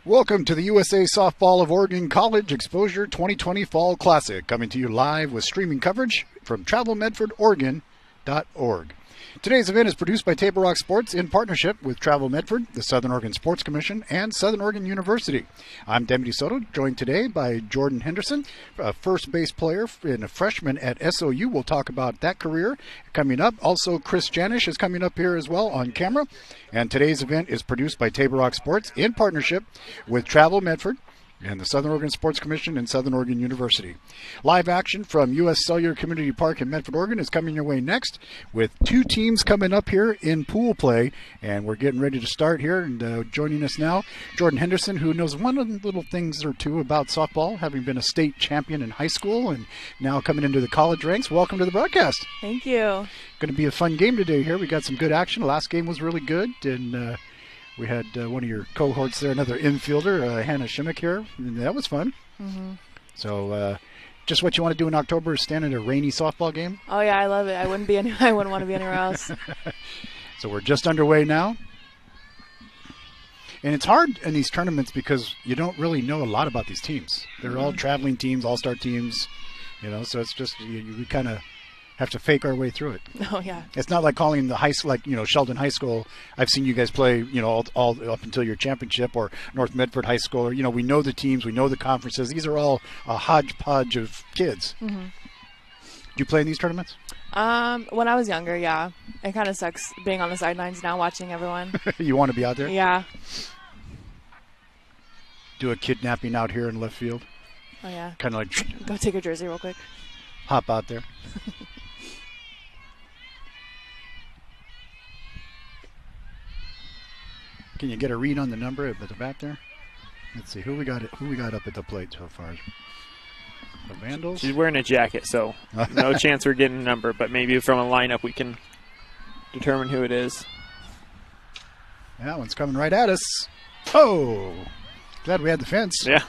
Welcome to the USA Softball of Oregon College Exposure 2020 Fall Classic, coming to you live with streaming coverage from TravelMedfordOregon.org. Today's event is produced by Table Rock Sports in partnership with Travel Medford, the Southern Oregon Sports Commission, and Southern Oregon University. I'm Deputy Soto, joined today by Jordan Henderson, a first base player and a freshman at SOU. We'll talk about that career coming up. Also, Chris Janish is coming up here as well on camera. And today's event is produced by Table Rock Sports in partnership with Travel Medford and the Southern Oregon Sports Commission and Southern Oregon University. Live action from U.S. Cellular Community Park in Medford, Oregon is coming your way next with two teams coming up here in pool play. And we're getting ready to start here. And joining us now, Jordan Henderson, who knows one of the little things or two about softball, having been a state champion in high school and now coming into the college ranks. Welcome to the broadcast. Thank you. Going to be a fun game today here. We got some good action. The last game was really good. And we had one of your cohorts there, another infielder, Hannah Shimmick here, and that was fun. Mm-hmm. So just what you want to do in October is stand in a rainy softball game? Oh, yeah, I love it. I wouldn't want to be anywhere else. So we're just underway now. And it's hard in these tournaments because you don't really know a lot about these teams. They're all traveling teams, all-star teams, so it's just we kind of have to fake our way through it. Oh, yeah. It's not like calling the high school, like, Sheldon High School. I've seen you guys play, all up until your championship, or North Medford High School. Or, we know the teams, we know the conferences. These are all a hodgepodge of kids. Mm-hmm. Do you play in these tournaments? When I was younger, yeah. It kind of sucks being on the sidelines now watching everyone. You want to be out there? Yeah. Do a kidnapping out here in left field? Oh, yeah. Kind of like... Go take your jersey real quick. Hop out there. Can you get a read on the number at the bat there? Let's see who we got up at the plate so far. The Vandals. She's wearing a jacket, so no chance we're getting a number. But maybe from a lineup we can determine who it is. That one's coming right at us. Oh, glad we had the fence. Yeah.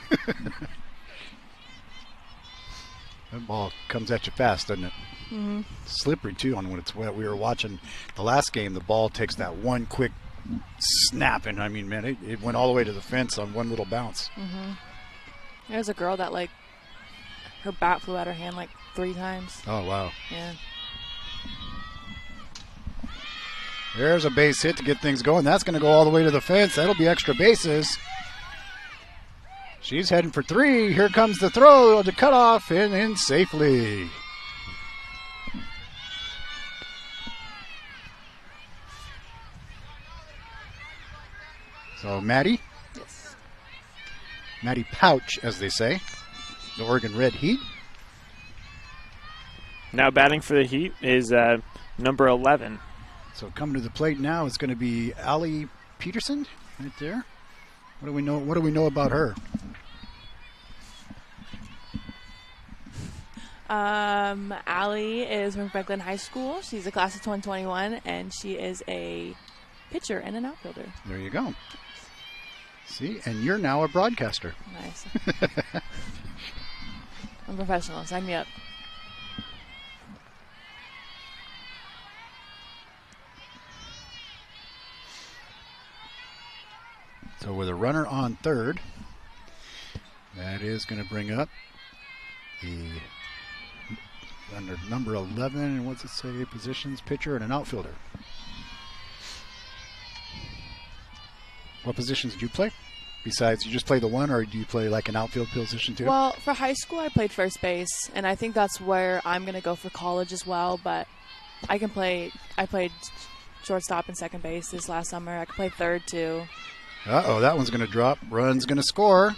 That ball comes at you fast, doesn't it? Mm-hmm. Slippery too on when it's wet. We were watching the last game. The ball takes that one quick snap, and I mean, man, it went all the way to the fence on one little bounce. Mm-hmm. There's a girl that her bat flew out her hand 3 times. Oh, wow. Yeah. There's a base hit to get things going. That's going to go all the way to the fence. That'll be extra bases. She's heading for 3. Here comes the throw to cut off and in safely. So, Maddie? Yes. Maddie Pouch, as they say. The Oregon Red Heat. Now batting for the Heat is number 11. So coming to the plate now is going to be Allie Peterson right there. What do we know about her? Allie is from Franklin High School. She's a class of 2021, and she is a pitcher and an outfielder. There you go. See, and you're now a broadcaster. Nice. I'm professional. Sign me up. So with a runner on third, that is going to bring up the under number 11, and what's it say? Positions, pitcher, and an outfielder. What positions did you play? Besides, you just play the one, or do you play an outfield position too? Well, for high school, I played first base, and I think that's where I'm going to go for college as well. But I played shortstop and second base this last summer. I could play third too. Uh-oh, that one's going to drop. Run's going to score.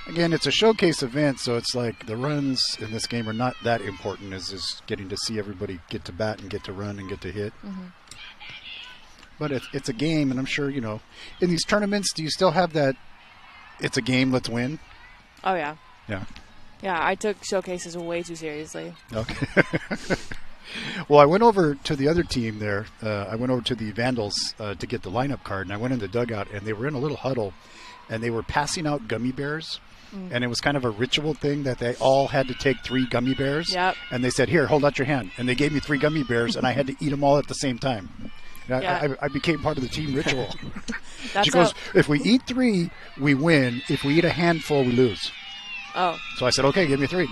Again, it's a showcase event, so it's like the runs in this game are not that important. It's just getting to see everybody get to bat and get to run and get to hit. Mm-hmm. But it's a game, and I'm sure, in these tournaments, do you still have that, it's a game, let's win? Oh, yeah. Yeah. Yeah, I took showcases way too seriously. Okay. Well, I went over to the other team there. I went over to the Vandals to get the lineup card, and I went in the dugout, and they were in a little huddle, and they were passing out gummy bears. And it was kind of a ritual thing that they all had to take 3 gummy bears. Yep. And they said, here, hold out your hand. And they gave me 3 gummy bears, and I had to eat them all at the same time. I became part of the team ritual. That's She goes, if we eat 3, we win. If we eat a handful, we lose. Oh. So I said, okay, give me 3.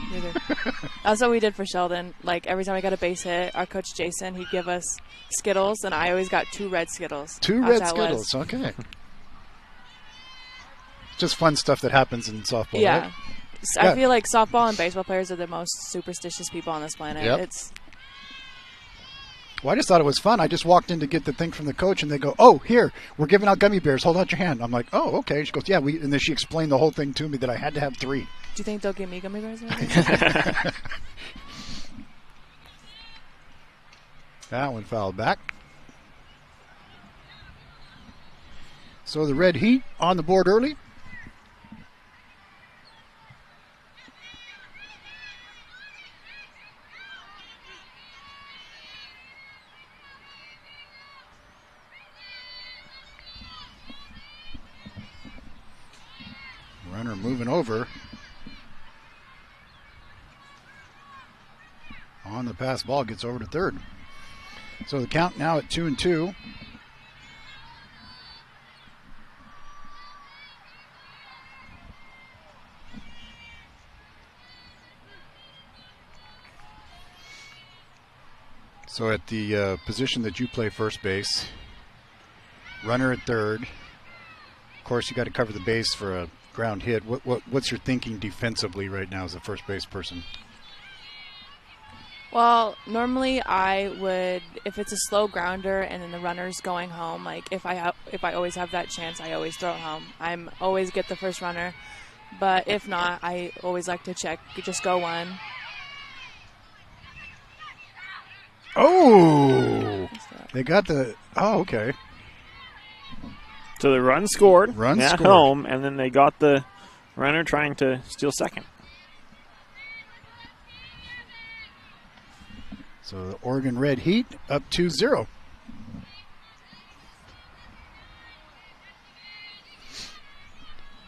That's what we did for Sheldon. Like, every time I got a base hit, our coach Jason, he'd give us Skittles, and I always got 2 red Skittles. 2 red Skittles, okay. Just fun stuff that happens in softball, yeah. right? I feel like softball and baseball players are the most superstitious people on this planet. Yep. Well, I just thought it was fun. I just walked in to get the thing from the coach, and they go, oh, here, we're giving out gummy bears. Hold out your hand. I'm like, oh, okay. She goes, yeah. And then she explained the whole thing to me that I had to have 3. Do you think they'll give me gummy bears? That one fouled back. So the Red Heat on the board early. Runner moving over. On the pass, ball gets over to third. So the count now at 2-2. So at the position that you play first base, runner at third. Of course, you got to cover the base for a ground hit. What's your thinking defensively right now as a first base person? Well, normally I would, if it's a slow grounder and then the runner's going home, like if I always have that chance, I always throw it home. I'm always get the first runner, but if not, I always like to check, just go one. Oh, they got the. Oh, okay. So the run scored Run at scored. home, and then they got the runner trying to steal second. So the Oregon Red Heat up 2-0.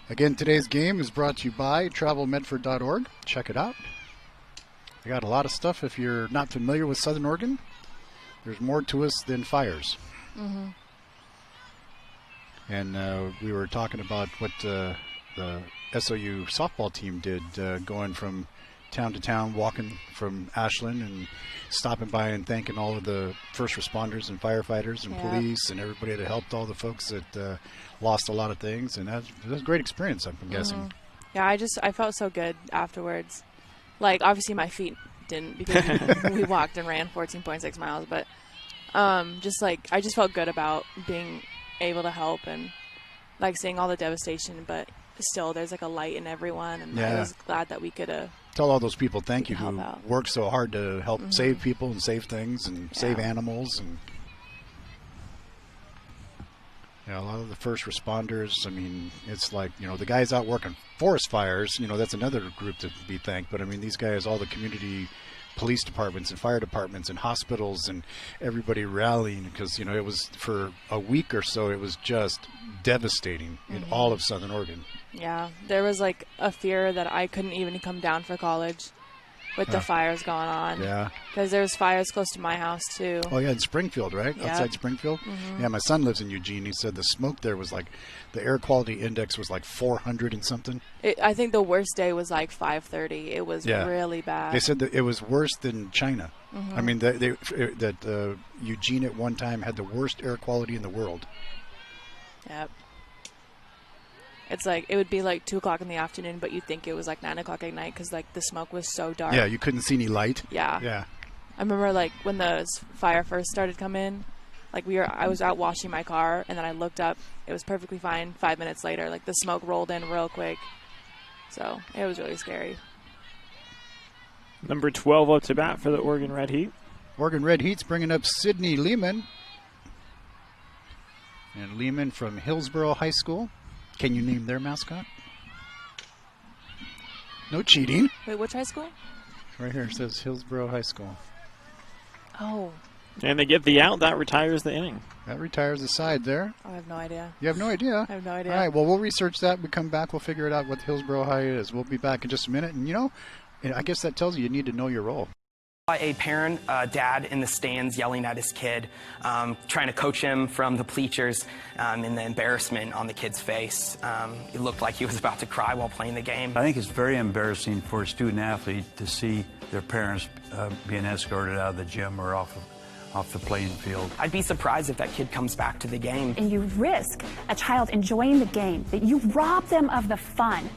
Again, today's game is brought to you by travelmedford.org. Check it out. They got a lot of stuff. If you're not familiar with Southern Oregon, there's more to us than fires. Mm-hmm. And we were talking about what the SOU softball team did, going from town to town, walking from Ashland and stopping by and thanking all of the first responders and firefighters and police and everybody that helped all the folks that lost a lot of things. And that was a great experience, I'm guessing. Yeah, I felt so good afterwards. Like, obviously my feet didn't because we walked and ran 14.6 miles, but I just felt good about being able to help and like seeing all the devastation, but still there's like a light in everyone, and I was glad that we could tell all those people thank you who out. worked so hard to help save people and save things and save animals. And a lot of the first responders, I mean, it's like, the guys out working forest fires, that's another group to be thanked. But I mean, these guys, all the community police departments and fire departments and hospitals and everybody rallying, because it was for a week or so, it was just devastating in all of Southern Oregon. Yeah, there was like a fear that I couldn't even come down for college with the fires going on. Yeah, because there's fires close to my house too. Oh yeah, in Springfield, right? Yep. Outside Springfield. Yeah, my son lives in Eugene. He said the smoke there was like, the air quality index was like 400 and something. I think the worst day was like 5:30. It was really bad. They said that it was worse than China. I mean, that Eugene at one time had the worst air quality in the world. Yep. It's like, it would be like 2 o'clock in the afternoon, but you'd think it was like 9 o'clock at night because like the smoke was so dark. Yeah, you couldn't see any light. Yeah. I remember like when the fire first started coming, like I was out washing my car, and then I looked up. It was perfectly fine. 5 minutes later, like the smoke rolled in real quick. So it was really scary. Number 12 up to bat for the Oregon Red Heat. Oregon Red Heat's bringing up Sydney Lehman. And Lehman from Hillsborough High School. Can you name their mascot? No cheating. Wait, which high school? Right here it says Hillsborough High School. Oh. And they get the out. That retires the inning. That retires the side there. I have no idea. You have no idea? I have no idea. All right, well, we'll research that. We come back. We'll figure it out what Hillsborough High is. We'll be back in just a minute. And, I guess that tells you need to know your role. A parent, dad in the stands yelling at his kid, trying to coach him from the bleachers, and the embarrassment on the kid's face. It looked like he was about to cry while playing the game. I think it's very embarrassing for a student athlete to see their parents being escorted out of the gym or off the playing field. I'd be surprised if that kid comes back to the game. And you risk a child enjoying the game, that you rob them of the fun.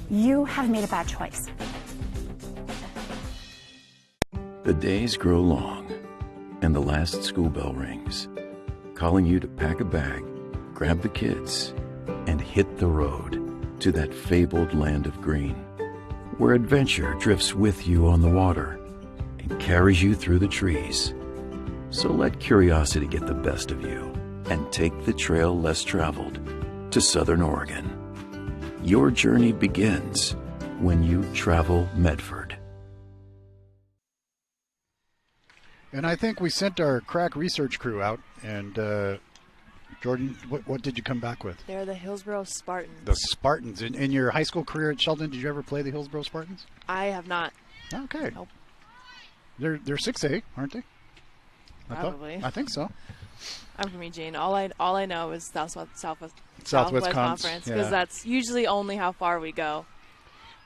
You have made a bad choice. The days grow long, and the last school bell rings, calling you to pack a bag, grab the kids, and hit the road to that fabled land of green, where adventure drifts with you on the water and carries you through the trees. So let curiosity get the best of you and take the trail less traveled to Southern Oregon. Your journey begins when you travel Medford. And I think we sent our crack research crew out. And Jordan, what did you come back with? They're the Hillsborough Spartans. The Spartans. In your high school career at Sheldon, did you ever play the Hillsborough Spartans? I have not. Okay. Nope. They're 6A, aren't they? Probably. I think so. I'm from Eugene. All I know is Southwest Conference, Conference, because that's usually only how far we go.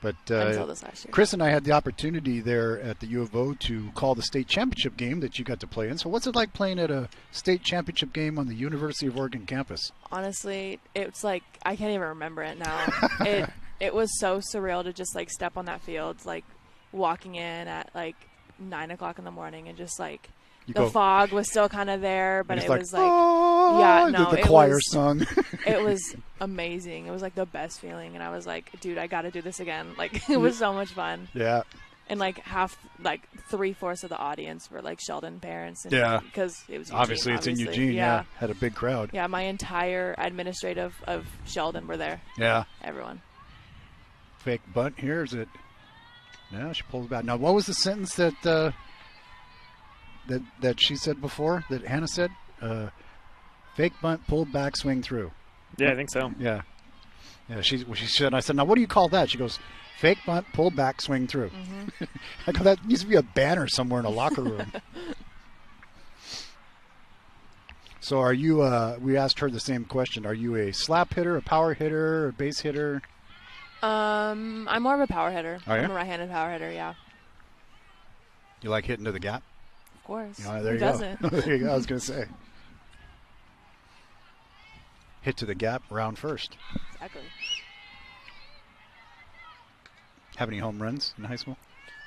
But until this last year. Chris and I had the opportunity there at the U of O to call the state championship game that you got to play in. So what's it like playing at a state championship game on the University of Oregon campus? Honestly, it's like I can't even remember it now. It was so surreal to just like step on that field, like walking in at like 9 o'clock in the morning and just like fog was still kind of there, but it was like, oh, yeah, no, the choir sung. It was amazing. It was like the best feeling, and I was like, dude, I got to do this again. Like, it was so much fun. Yeah. And like 3/4 of the audience were like Sheldon parents. And yeah. Because it was Eugene, obviously it's in Eugene. Yeah. Had a big crowd. Yeah, my entire administrative of Sheldon were there. Yeah. Everyone. Fake bunt here, is it? No, she pulled it back. Now, what was the sentence that she said before, that Hannah said? Fake bunt, pulled back, swing through. Yeah, I think so. Yeah. Yeah, she said, I said, now what do you call that? She goes, fake bunt, pull back, swing through. Mm-hmm. I go, that needs to be a banner somewhere in a locker room. So are you, we asked her the same question. Are you a slap hitter, a power hitter, a base hitter? I'm more of a power hitter. Are you? I'm a right-handed power hitter, yeah. You like hitting to the gap? Of course. There Who you doesn't? go. There you go. I was going to say. Hit to the gap, round first. Exactly. Have any home runs in high school?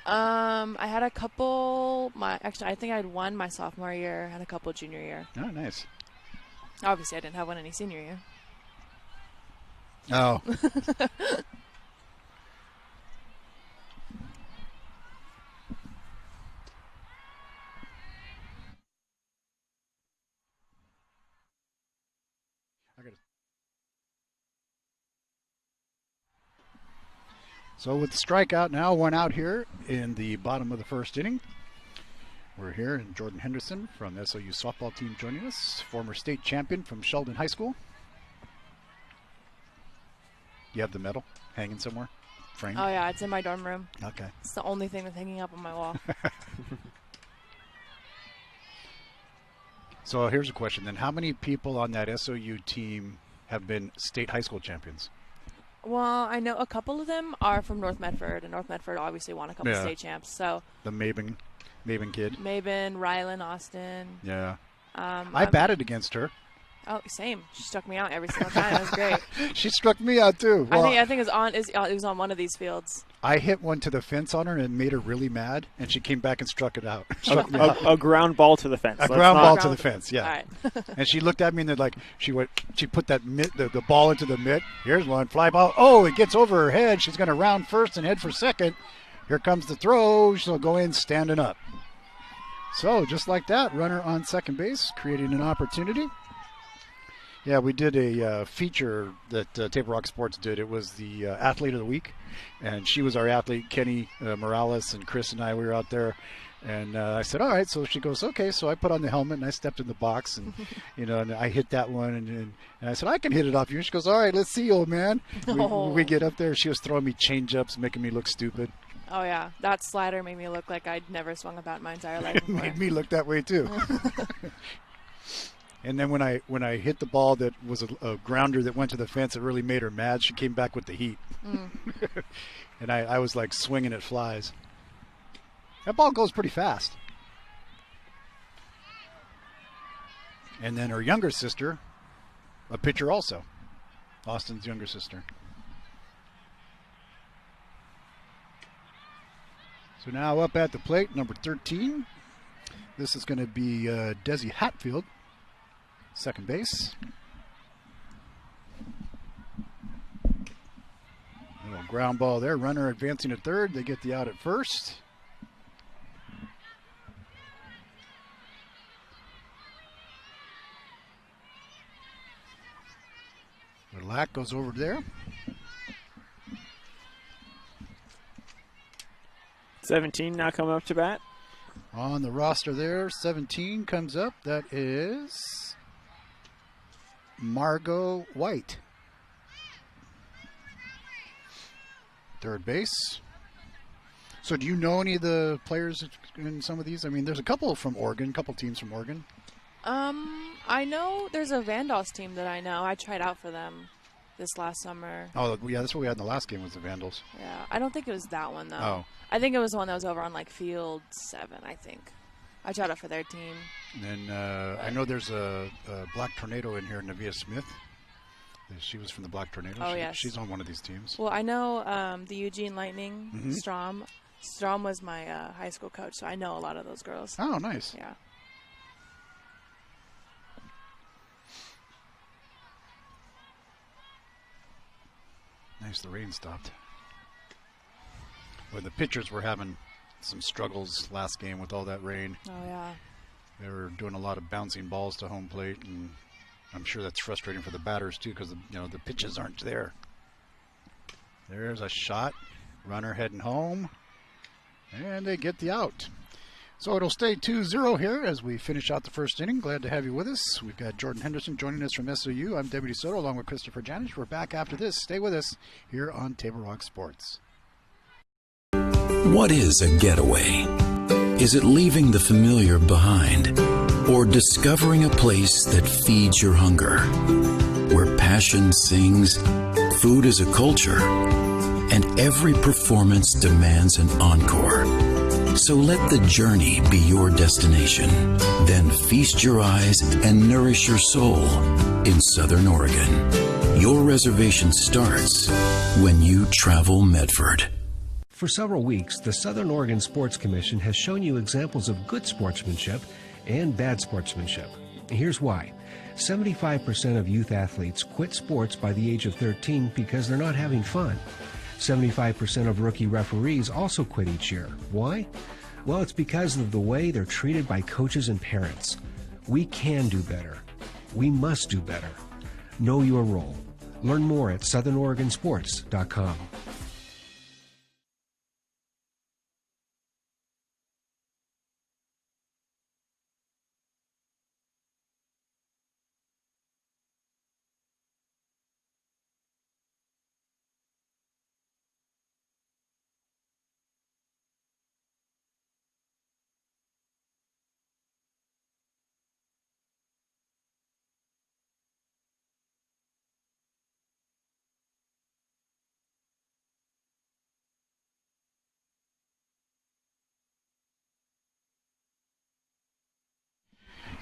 I had a couple. Actually, I think I had one my sophomore year. Had a couple junior year. Oh, nice. Obviously, I didn't have one any senior year. Oh. So with the strikeout now, one out here in the bottom of the first inning. We're here, and Jordan Henderson from the SOU softball team joining us, former state champion from Sheldon High School. You have the medal hanging somewhere, framed? Oh yeah, it's in my dorm room. Okay. It's the only thing that's hanging up on my wall. So here's a question then. How many people on that SOU team have been state high school champions? Well, I know a couple of them are from North Medford, and North Medford obviously won a couple state champs. So the Maben kid. Maben, Rylan, Austin. Yeah. I batted against her. Oh, same. She struck me out every single time. It was great. She struck me out too. Well, I think it was on one of these fields. I hit one to the fence on her and made her really mad, and she came back and struck it out. A ground ball to the fence. A ground ball to the fence, yeah. All right. And she looked at me and then she put that the ball into the mitt. Here's one, fly ball. Oh, it gets over her head. She's going to round first and head for second. Here comes the throw. She'll go in standing up. So just like that, runner on second base, creating an opportunity. Yeah, we did a feature that Table Rock Sports did. It was the Athlete of the Week, and she was our athlete, Kenny Morales, and Chris and I, we were out there. And I said, all right. So she goes, okay. So I put on the helmet, and I stepped in the box, and, and I hit that one. And I said, I can hit it off you. And she goes, all right, let's see, old man. We get up there. She was throwing me change-ups, making me look stupid. Oh yeah, that slider made me look like I'd never swung a bat in my entire life It before. made me look that way too. And then when I hit the ball that was a grounder that went to the fence, it really made her mad. She came back with the heat. And I was like swinging at flies. That ball goes pretty fast. And then her younger sister, a pitcher also. Austin's younger sister. So now up at the plate, number 13. This is going to be Desi Hatfield, second base. Little ground ball there. Runner advancing to third. They get the out at first. Lack goes over there. 17 now coming up to bat. On the roster there, 17 comes up. That is Margot White. Third base. So do you know any of the players in some of these? I mean, there's a couple from Oregon, a couple teams from Oregon. I know there's a Vandals team that I know. I tried out for them this last summer. Oh, yeah, that's what we had in the last game was the Vandals. Yeah, I don't think it was that one, though. Oh. I think it was the one that was over on, like, Field 7, I think. I tried out for their team. And then I know there's a Black Tornado in here, Nevaeh Smith. She was from the Black Tornado. Oh, yes. She's on one of these teams. Well, I know the Eugene Lightning, Strom. Strom was my high school coach, so I know a lot of those girls. Oh, nice. Yeah. Nice, the rain stopped. Well, the pitchers were having some struggles last game with all that rain. Oh, yeah. They were doing a lot of bouncing balls to home plate, and I'm sure that's frustrating for the batters too, because the pitches aren't there. There's a shot, runner heading home, and they get the out. So it'll stay 2-0 here as we finish out the first inning. Glad to have you with us. We've got Jordan Henderson joining us from SOU. I'm Deputy Soto along with Christopher Janish. We're back after this. Stay with us here on Table Rock Sports. What is a getaway? Is it leaving the familiar behind? Or discovering a place that feeds your hunger? Where passion sings, food is a culture, and every performance demands an encore. So let the journey be your destination. Then feast your eyes and nourish your soul in Southern Oregon. Your reservation starts when you travel Medford. For several weeks, the Southern Oregon Sports Commission has shown you examples of good sportsmanship and bad sportsmanship. Here's why. 75% of youth athletes quit sports by the age of 13 because they're not having fun. 75% of rookie referees also quit each year. Why? Well, it's because of the way they're treated by coaches and parents. We can do better. We must do better. Know your role. Learn more at southernoregonsports.com.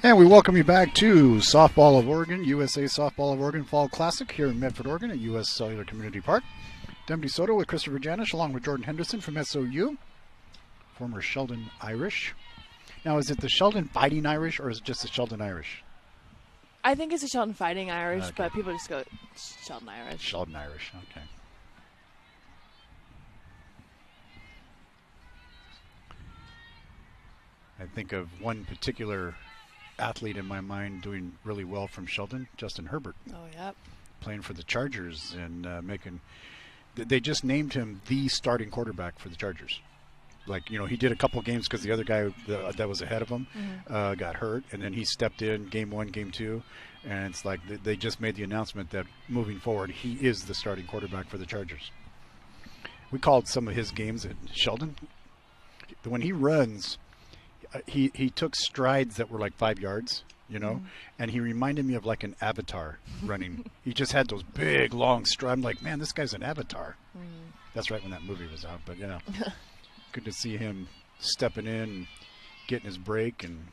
And we welcome you back to Softball of Oregon, USA Softball of Oregon Fall Classic here in Medford, Oregon at U.S. Cellular Community Park. Deputy Soto with Christopher Janish along with Jordan Henderson from SOU, former Sheldon Irish. Now, is it the Sheldon Fighting Irish or is it just the Sheldon Irish? I think it's a Sheldon Fighting Irish, Okay. but people just go Sheldon Irish. Sheldon Irish, okay. I think of one particular athlete in my mind doing really well from Sheldon, Justin Herbert, Oh, yep. playing for the Chargers and making. They just named him the starting quarterback for the Chargers. Like, he did a couple of games because the other guy that was ahead of him got hurt, and then he stepped in game 1, game 2, and it's like they just made the announcement that moving forward, he is the starting quarterback for the Chargers. We called some of his games at Sheldon. When he runs, he took strides that were like 5 yards, you know, and he reminded me of like an avatar running. He just had those big, long strides. I'm like, man, this guy's an avatar. That's right when that movie was out, but yeah. Good to see him stepping in, getting his break, and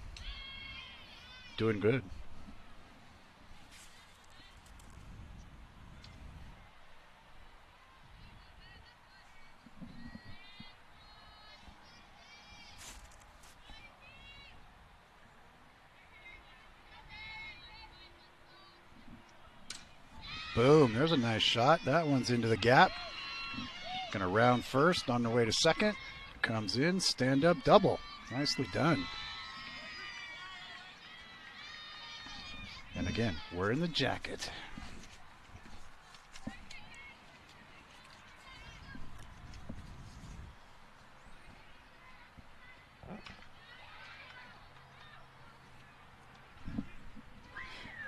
doing good. Boom, there's a nice shot. That one's into the gap. Gonna round first, on the way to second. Comes in, stand up double. Nicely done. And again, we're in the jacket.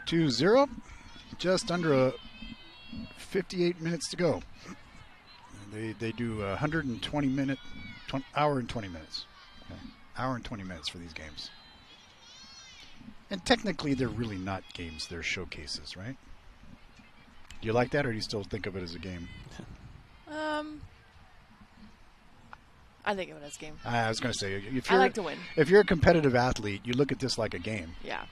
Two zero. Just under 58 minutes to go. They do 120 minute, hour and 20 minutes. Okay. Hour and 20 minutes for these games. And technically, they're really not games. They're showcases, right? Do you like that, or do you still think of it as a game? I think of it as a game. I was going to say, if I you're, like to win. If you're a competitive athlete, you look at this like a game. Yeah.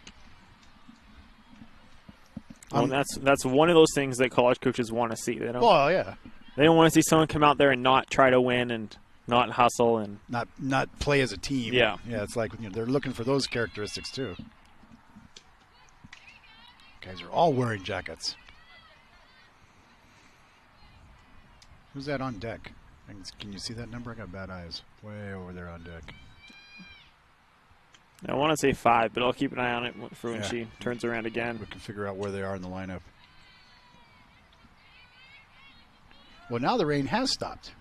Well, that's one of those things that college coaches want to see. They don't. Well, yeah. They don't want to see someone come out there and not try to win and not hustle and not play as a team. Yeah. Yeah, it's like, you know, they're looking for those characteristics too. Guys are all wearing jackets. Who's that on deck? Can you see that number? I got bad eyes. Way over there on deck. I want to say 5, but I'll keep an eye on it for when Yeah. she turns around again. We can figure out where they are in the lineup. Well, now the rain has stopped.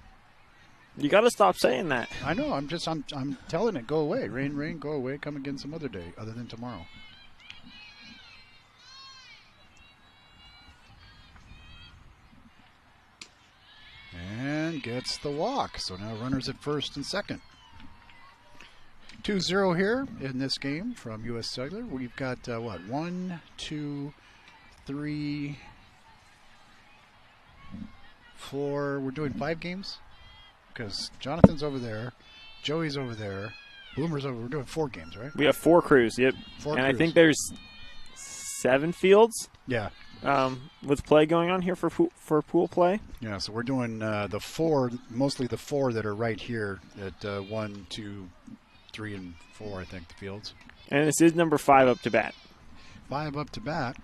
You got to stop saying that. I know. I'm telling it, go away. Rain, rain, go away. Come again some other day, other than tomorrow. And gets the walk. So now runners at first and second. 2-0 here in this game from U.S. Cellular. We've got, 1, 2, 3, 4. We're doing 5 games? Because Jonathan's over there, Joey's over there, Boomer's over. We're doing 4 games, right? We have 4 crews, yep. 4 and crews. I think there's 7 fields. Yeah. With play going on here for pool play. Yeah, so we're doing the 4, mostly the 4 that are right here at 1, 2, 3, and 4, I think, the fields. And this is number 5 up to bat. 5 up to bat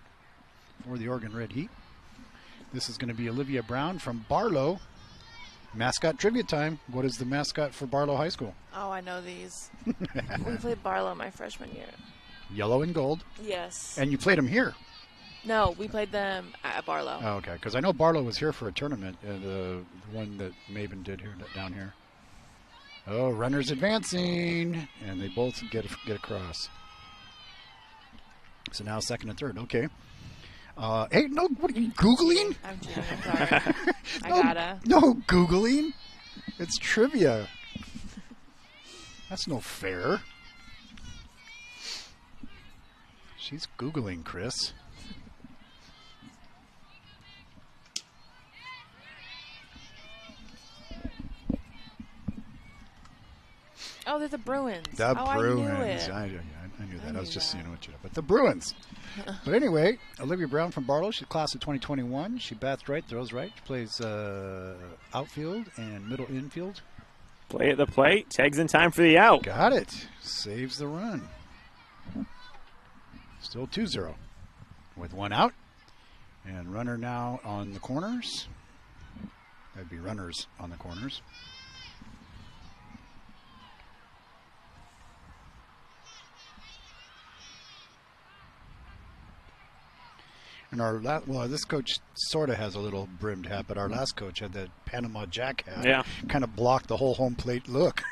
for the Oregon Red Heat. This is going to be Olivia Brown from Barlow. Mascot trivia time. What is the mascot for Barlow High School? Oh, I know these. We played Barlow my freshman year. Yellow and gold. Yes. And you played them here. No, we played them at Barlow. Oh, okay, because I know Barlow was here for a tournament, the one that Maven did here down here. Oh, runners advancing, and they both get across. So now second and third. Okay. Hey, no, what are you Googling? I'm cheating. I'm sorry. I gotta. No Googling. It's trivia. That's no fair. She's Googling, Chris. Oh, they're the Bruins. The Bruins. I knew that. I was just seeing what you know. But the Bruins. But anyway, Olivia Brown from Barlow. She's class of 2021. She bats right, throws right. She plays outfield and middle infield. Play at the plate. Tags in time for the out. Got it. Saves the run. Still 2-0 with 1 out. And runner now on the corners. That'd be runners on the corners. And this coach sort of has a little brimmed hat, but our last coach had that Panama Jack hat. Yeah. Kind of blocked the whole home plate look.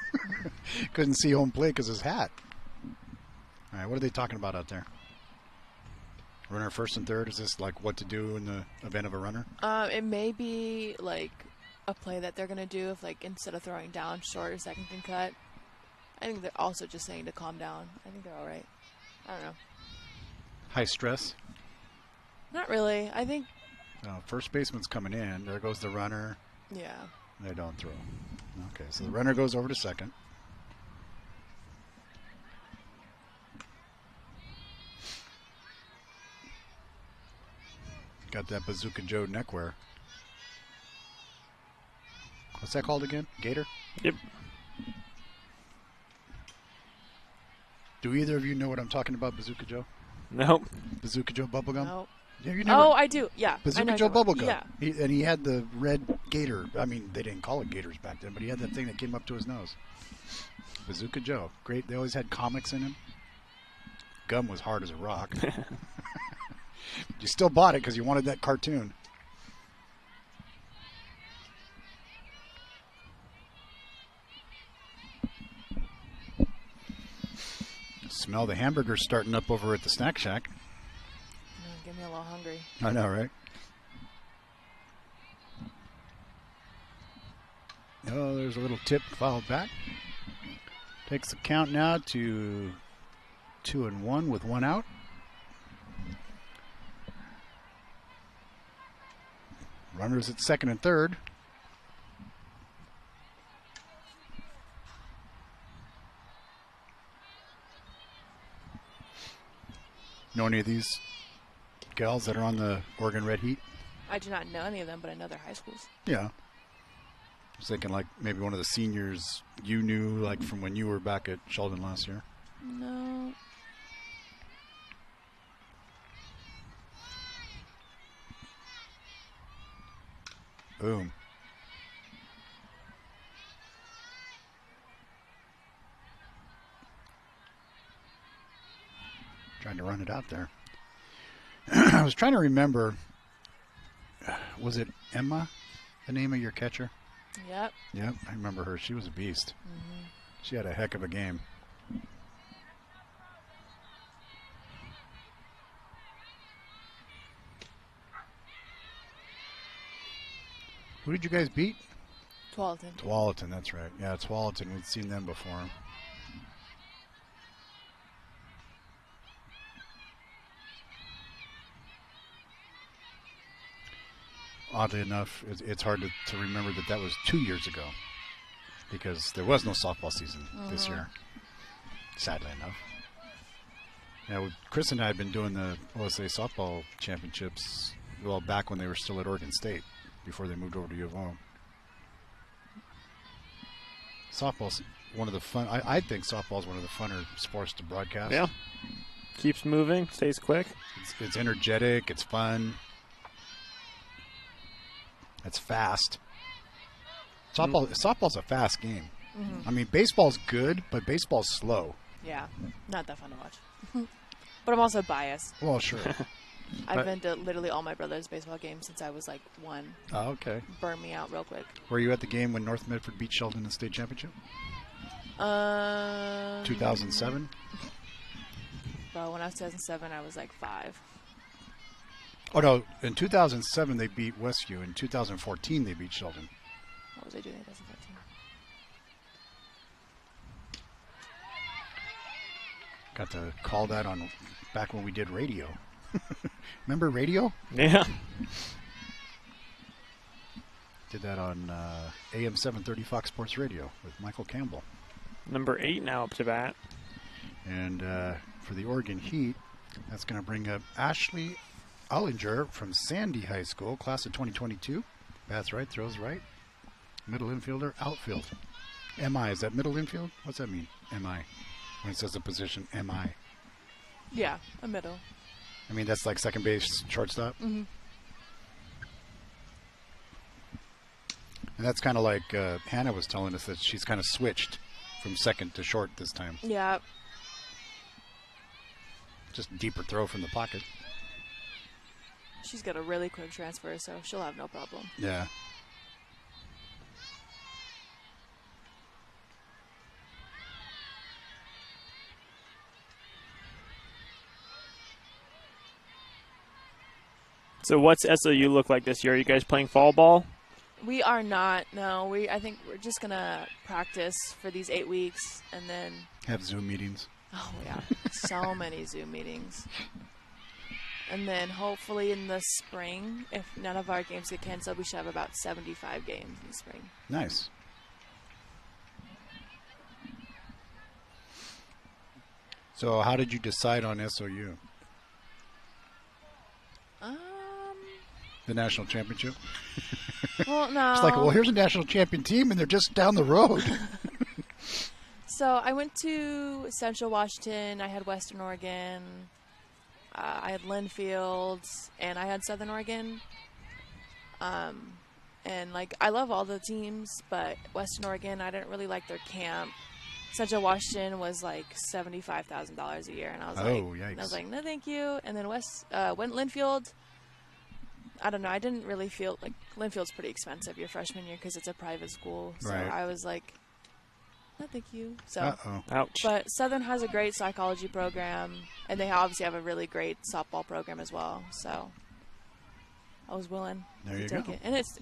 Couldn't see home plate because his hat. All right, what are they talking about out there? Runner first and third? Is this like what to do in the event of a runner? It may be like a play that they're going to do if, like, instead of throwing down short or second and cut. I think they're also just saying to calm down. I think they're all right. I don't know. High stress? Not really. I think... First baseman's coming in. There goes the runner. Yeah. They don't throw. Okay, so the runner goes over to second. Got that Bazooka Joe neckwear. What's that called again? Gator? Yep. Do either of you know what I'm talking about, Bazooka Joe? Nope. Bazooka Joe bubblegum? No. Yeah, you never... Oh, I do. Yeah. Bazooka Joe bubblegum. Yeah. He had the red gator. I mean, they didn't call it gators back then, but he had that thing that came up to his nose. Bazooka Joe. Great. They always had comics in him. Gum was hard as a rock. You still bought it because you wanted that cartoon. Smell the hamburgers starting up over at the Snack Shack. Get me a little hungry. I know, right? Oh, there's a little tip fouled back. Takes the count now to 2-1 with one out. Runners at second and third. Know any of these gals that are on the Oregon Red Heat? I do not know any of them, but I know their high schools. Yeah. I was thinking like maybe one of the seniors you knew like from when you were back at Sheldon last year. No. Boom. Trying to run it out there. I was trying to remember, was it Emma, the name of your catcher? Yep. Yep, I remember her. She was a beast. Mm-hmm. She had a heck of a game. Who did you guys beat? Tualatin. Tualatin, that's right. Yeah, Tualatin. We'd seen them before. Oddly enough, it's hard to remember that was 2 years ago because there was no softball season this year, sadly enough. Yeah, Chris and I had been doing the OSA softball championships well back when they were still at Oregon State before they moved over to U of O. Softball's one of the fun. I think softball's one of the funner sports to broadcast. Yeah, keeps moving, stays quick. It's energetic. It's fun. It's fast. Softball's a fast game. Mm-hmm. I mean, baseball's good, but baseball's slow. Yeah, not that fun to watch. But I'm also biased. Well, sure. I've been to literally all my brother's baseball games since I was like 1. Oh, okay. Burn me out real quick. Were you at the game when North Medford beat Sheldon in the state championship? 2007? Well, when I was 2007, I was like 5. Oh, no. In 2007, they beat Westview. In 2014, they beat Sheldon. What was I doing in 2014? Got to call that on back when we did radio. Remember radio? Yeah. Did that on AM 730 Fox Sports Radio with Michael Campbell. Number 8 now up to bat. And for the Oregon Heat, that's going to bring up Ashley Ollinger from Sandy High School, class of 2022. Bats right, throws right. Middle infielder, outfield. MI, is that middle infield? What's that mean, MI? When it says the position, MI. Yeah, a middle. I mean, that's like second base, shortstop? Mm-hmm. And that's kind of like Hannah was telling us that she's kind of switched from second to short this time. Yeah. Just deeper throw from the pocket. She's got a really quick transfer, so she'll have no problem. Yeah. So what's SOU look like this year? Are you guys playing fall ball? We are not. No, I think we're just gonna practice for these 8 weeks and then have Zoom meetings. Oh yeah, so many Zoom meetings. And then hopefully in the spring, if none of our games get canceled, we should have about 75 games in the spring. Nice. So how did you decide on SOU? The national championship? Well, no. It's like, well, here's a national champion team, and they're just down the road. So I went to Central Washington. I had Western Oregon. I had Linfield, and I had Southern Oregon. And, like, I love all the teams, but Western Oregon, I didn't really like their camp. Central Washington was, like, $75,000 a year, and I was yikes. No, thank you. And then went Linfield. I don't know. I didn't really feel like Linfield's pretty expensive your freshman year because it's a private school. So right. I was like, no, thank you. So, ouch. But Southern has a great psychology program, and they obviously have a really great softball program as well. So I was willing to take it, and it's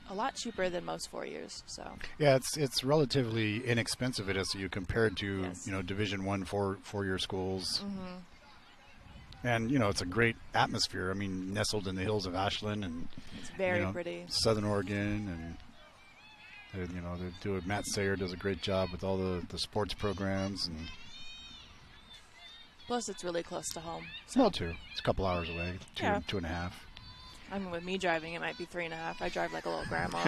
a lot cheaper than most 4 years. So yeah, it's relatively inexpensive at SU compared to Division I four-year schools. Mm-hmm. And, it's a great atmosphere. I mean, nestled in the hills of Ashland. And it's very pretty. Southern Oregon. And, Matt Sayer does a great job with all the sports programs. And plus, it's really close to home. So. Well, too. It's a couple hours away. 2.5. I mean, with me driving, it might be 3.5. I drive like a little grandma.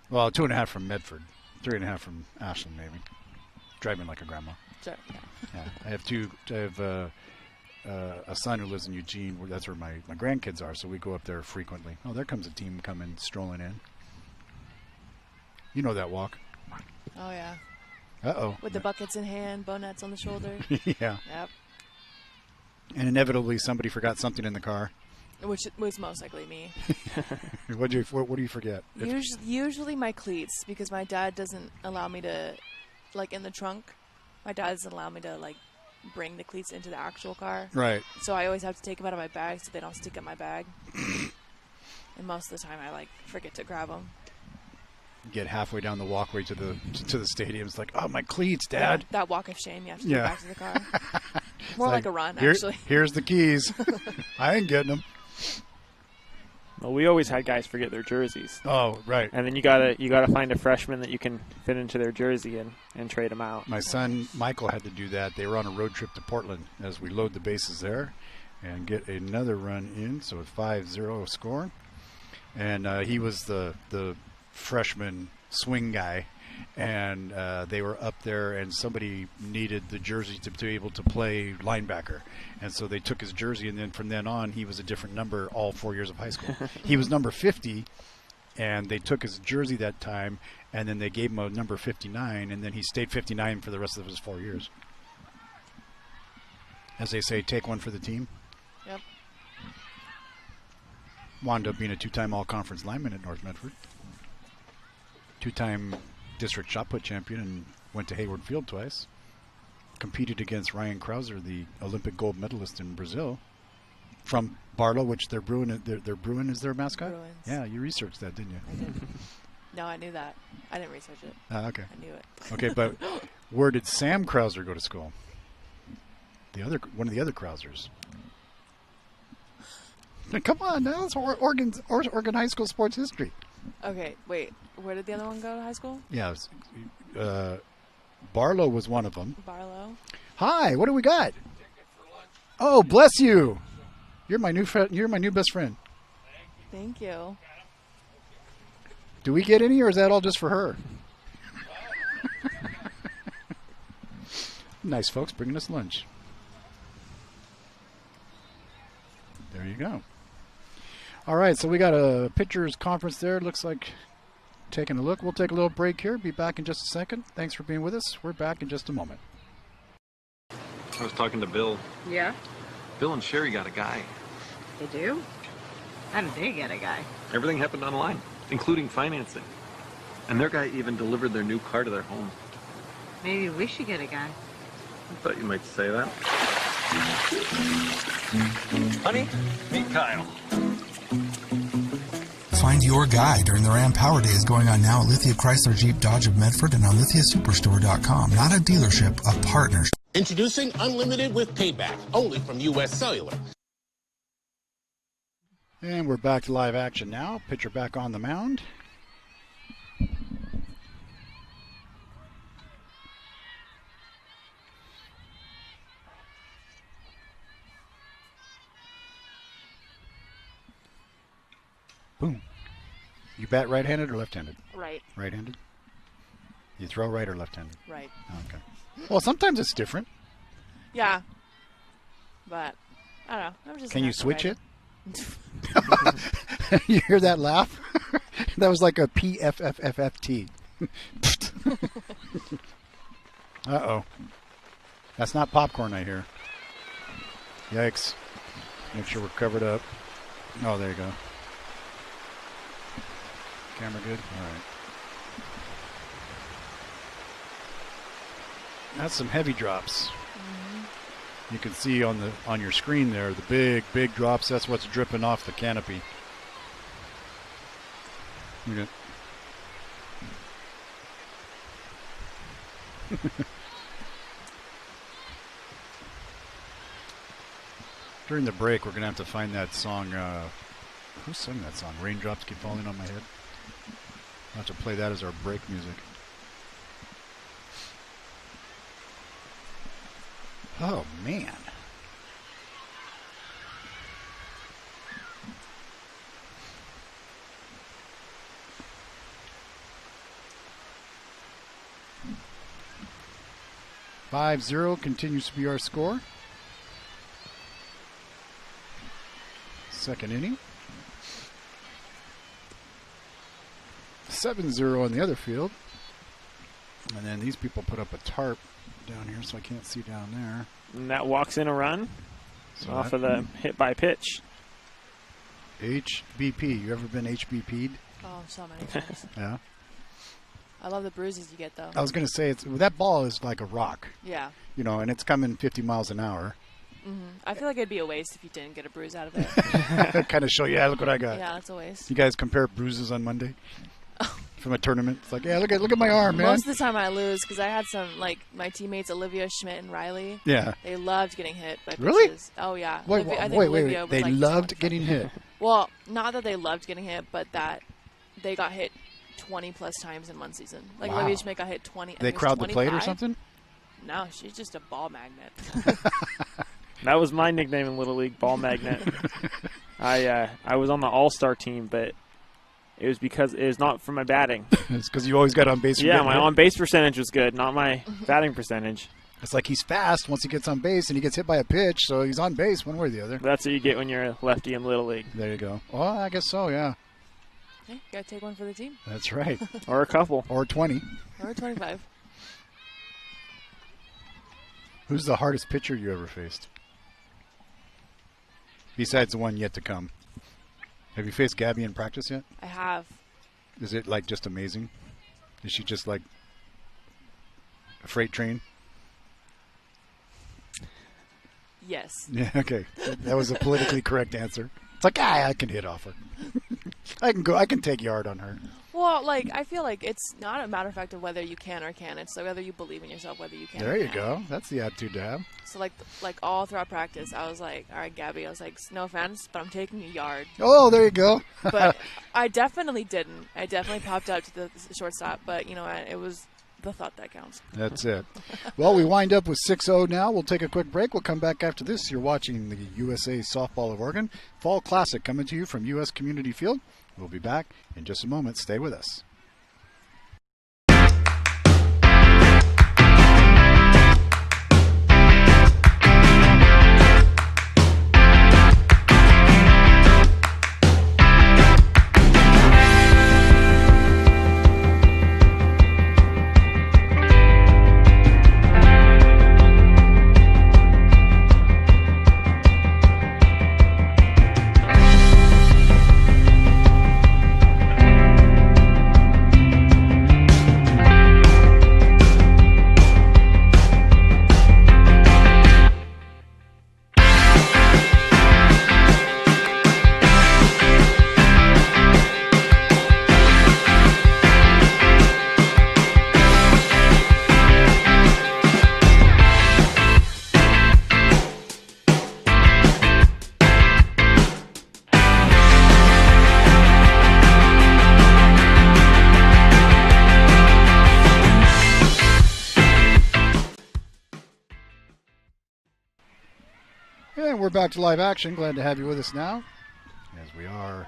Well, 2.5 from Medford. 3.5 from Ashland, maybe. Driving like a grandma. Sure, yeah. I have a son who lives in Eugene. That's where my grandkids are, so we go up there frequently. Oh, there comes a team coming, strolling in. You know that walk. Oh, yeah. Uh-oh. With the buckets in hand, bow nets on the shoulder. Yeah. Yep. And inevitably somebody forgot something in the car. Which was most likely me. What do you forget? Usually my cleats, because my dad doesn't allow me to, like, in the trunk. My dad doesn't allow me to, like, bring the cleats into the actual car. Right. So I always have to take them out of my bag so they don't stick in my bag. And most of the time I, like, forget to grab them. Get halfway down the walkway to the stadium. It's like, oh, my cleats, Dad. Yeah, that walk of shame. You have to get back to the car. More like a run, actually. Here's the keys. I ain't getting them. Well, we always had guys forget their jerseys. Oh, right. And then you gotta find a freshman that you can fit into their jersey and trade them out. My son Michael had to do that. They were on a road trip to Portland as we load the bases there and get another run in. So it's 5-0 score. And he was the freshman swing guy. And they were up there, and somebody needed the jersey to be able to play linebacker. And so they took his jersey, and then from then on, he was a different number all 4 years of high school. He was number 50, and they took his jersey that time, and then they gave him a number 59, and then he stayed 59 for the rest of his 4 years. As they say, take one for the team. Yep. Wound up being a two-time all-conference lineman at North Medford. Two-time district shot put champion and went to Hayward Field twice. Competed against Ryan Krauser, the Olympic gold medalist in Brazil, from Barlow, which they're Bruin. They're Bruin is their mascot. Bruins. Yeah, you researched that, didn't you? I did. No, I knew that. I didn't research it. Okay. I knew it. Okay, but where did Sam Krauser go to school? One of the other Krausers. Come on, now it's Oregon high school sports history. Okay, wait. Where did the other one go to high school? Yeah, Barlow was one of them. Barlow. Hi, what do we got? Oh, bless you! You're my new friend. You're my new best friend. Thank you. Do we get any, or is that all just for her? Nice folks bringing us lunch. There you go. All right, so we got a pitchers conference there. Looks like taking a look. We'll take a little break here. Be back in just a second. Thanks for being with us. We're back in just a moment. I was talking to Bill. Yeah? Bill and Sherry got a guy. They do? How did they get a guy? Everything happened online, including financing. And their guy even delivered their new car to their home. Maybe we should get a guy. I thought you might say that. Honey, meet Kyle. Find your guy during the Ram Power Days going on now at Lithia Chrysler Jeep Dodge of Medford and on lithiasuperstore.com. Not a dealership, a partnership. Introducing Unlimited with Payback, only from U.S. Cellular. And we're back to live action now. Pitcher back on the mound. Boom. You bat right-handed or left-handed? Right. Right-handed? You throw right or left-handed? Right. Okay. Well, sometimes it's different. Yeah. But, I don't know. I'm just Can you switch it? You hear that laugh? That was like a PFFFFT. Uh-oh. That's not popcorn, I hear. Yikes. Make sure we're covered up. Oh, there you go. Camera good? All right. That's some heavy drops. Mm-hmm. You can see on your screen there the big drops. That's what's dripping off the canopy. Okay. During the break, we're going to have to find that song. Who sang that song? Raindrops Keep Falling on My Head. I'll have to play that as our break music. Oh, man. "5-0 continues to be our score. Second inning. 7-0 on the other field. And then these people put up a tarp down here, so I can't see down there. And that walks in a run off of the hit by pitch. HBP. You ever been HBP'd? Oh, so many times. Yeah. I love the bruises you get, though. I was going to say, that ball is like a rock. Yeah. You know, and it's coming 50 miles an hour. Mm-hmm. I feel like it'd be a waste if you didn't get a bruise out of it. Kind of show you, look what I got. Yeah, that's a waste. You guys compare bruises on Monday? From a tournament? It's like, yeah, look at my arm, man. Most of the time I lose because I had some, like, my teammates, Olivia, Schmidt, and Riley. Yeah. They loved getting hit by pitches. Really? Oh, yeah. Wait. They loved getting hit? Well, not that they loved getting hit, but that they got hit 20-plus times in one season. Like, wow. Olivia Schmidt got hit 20. They crowd the plate or something? No, she's just a ball magnet. That was my nickname in Little League, Ball Magnet. I was on the All-Star team, but it was because it was not for my batting. It's because you always got on base. Yeah, my on-base percentage was good, not my batting percentage. It's like he's fast once he gets on base, and he gets hit by a pitch, so he's on base one way or the other. That's what you get when you're a lefty in Little League. There you go. Well, I guess so, yeah. Hey, you got to take one for the team. That's right. Or a couple. Or 20. Or 25. Who's the hardest pitcher you ever faced? Besides the one yet to come. Have you faced Gabby in practice yet? I have. Is it, like, just amazing? Is she just, like, a freight train? Yes. Yeah, okay. That was a politically correct answer. It's like, I can hit off her. I can take yard on her. Well, like, I feel like it's not a matter of fact of whether you can or can't. It's like whether you believe in yourself, whether you can. There you go. That's the attitude to have. So, like all throughout practice, I was like, all right, Gabby, I was like, no offense, but I'm taking a yard. Oh, there you go. But I definitely didn't. I definitely popped out to the shortstop, but, you know, it was the thought that counts. That's it. Well, we wind up with 6-0 now. We'll take a quick break. We'll come back after this. You're watching the USA Softball of Oregon Fall Classic coming to you from U.S. Community Field. We'll be back in just a moment. Stay with us. And we're back to live action. Glad to have you with us now, as we are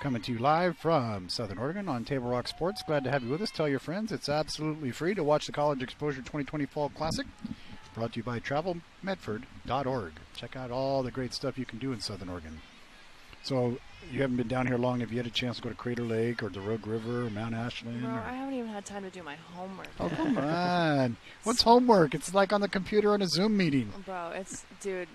coming to you live from Southern Oregon on Table Rock Sports. Glad to have you with us. Tell your friends it's absolutely free to watch the College Exposure 2020 Fall Classic, brought to you by TravelMedford.org. Check out all the great stuff you can do in Southern Oregon. So you haven't been down here long. Have you had a chance to go to Crater Lake or the Rogue River or Mount Ashland? Bro, I haven't even had time to do my homework. Oh, come on. What's homework? It's like on the computer on a Zoom meeting. Bro, dude,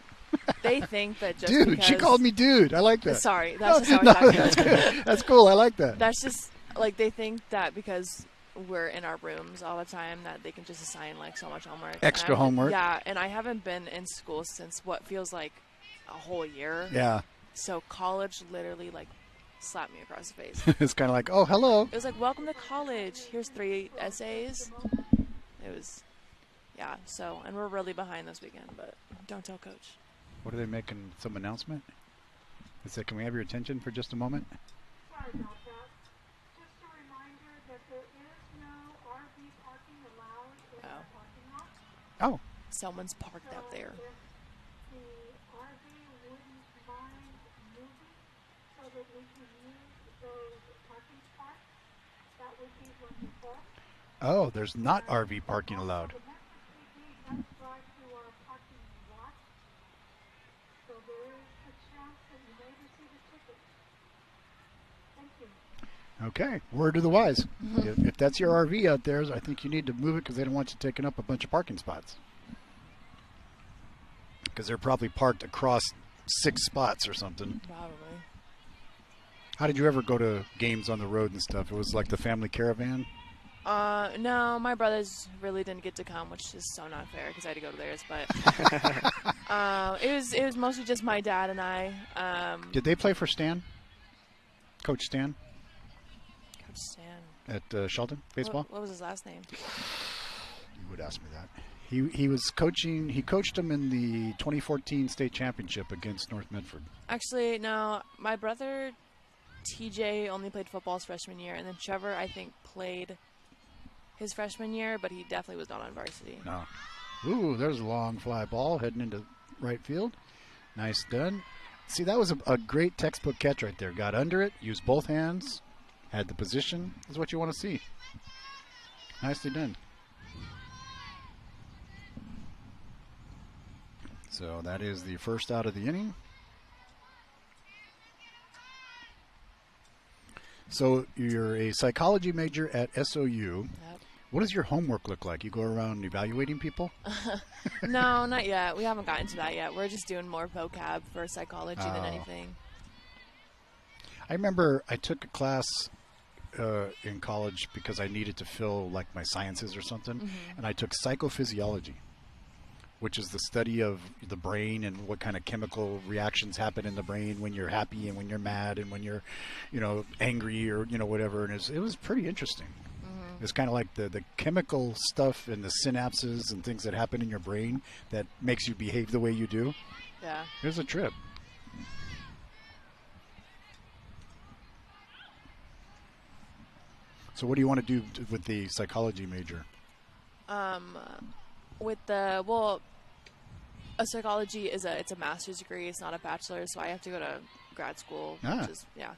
they think that just dude, because... she called me dude. I like that. Sorry, that's just how I talk. That's good. That's cool. I like that. That's just, like, they think that because we're in our rooms all the time that they can just assign, like, so much homework. Extra homework. Yeah, and I haven't been in school since what feels like a whole year. Yeah. So college literally, like, slapped me across the face. It's kind of like, oh, hello. It was like, welcome to college. Here's 3 essays. It was, yeah, so, and we're really behind this weekend, but don't tell Coach. What are they making? Some announcement? It said, can we have your attention for just a moment? Sorry about that. Just a reminder that there is no RV parking allowed in the parking lot. Oh. Someone's parked out there. If the RV wouldn't mind moving so that we can use those parking spots, that would be wonderful. Oh, there's not RV parking allowed. The Metro PD does drive through our parking lot, so there is a chance that you may receive a ticket. Thank you. Okay, word to the wise. If that's your RV out there, I think you need to move it because they don't want you taking up a bunch of parking spots. Because they're probably parked across 6 spots or something. Probably. How did you ever go to games on the road and stuff? It was like the family caravan? No, my brothers really didn't get to come, which is so not fair because I had to go to theirs. But it was mostly just my dad and I. Did they play for Stan? Coach Stan? Coach Stan. At Shelton baseball? What was his last name? You would ask me that. He was coaching. He coached them in the 2014 state championship against North Medford. Actually, no. My brother TJ only played football his freshman year, and then Trevor, I think, played his freshman year, but he definitely was not on varsity. No. Ooh, there's a long fly ball heading into right field. Nice done. See, that was a great textbook catch right there. Got under it, used both hands, had the position. That's what you want to see. Nicely done. So that is the first out of the inning. So you're a psychology major at SOU. Yep. What does your homework look like? You go around evaluating people? No, not yet. We haven't gotten to that yet. We're just doing more vocab for psychology than anything. I remember I took a class in college because I needed to fill like my sciences or something, and I took psychophysiology, which is the study of the brain and what kind of chemical reactions happen in the brain when you're happy and when you're mad and when you're, angry or, whatever. And it was pretty interesting. It's kind of like the chemical stuff and the synapses and things that happen in your brain that makes you behave the way you do. Yeah. It was a trip. So what do you want to do with the psychology major? A psychology it's a master's degree. It's not a bachelor's, so I have to go to grad school. Which is, yeah.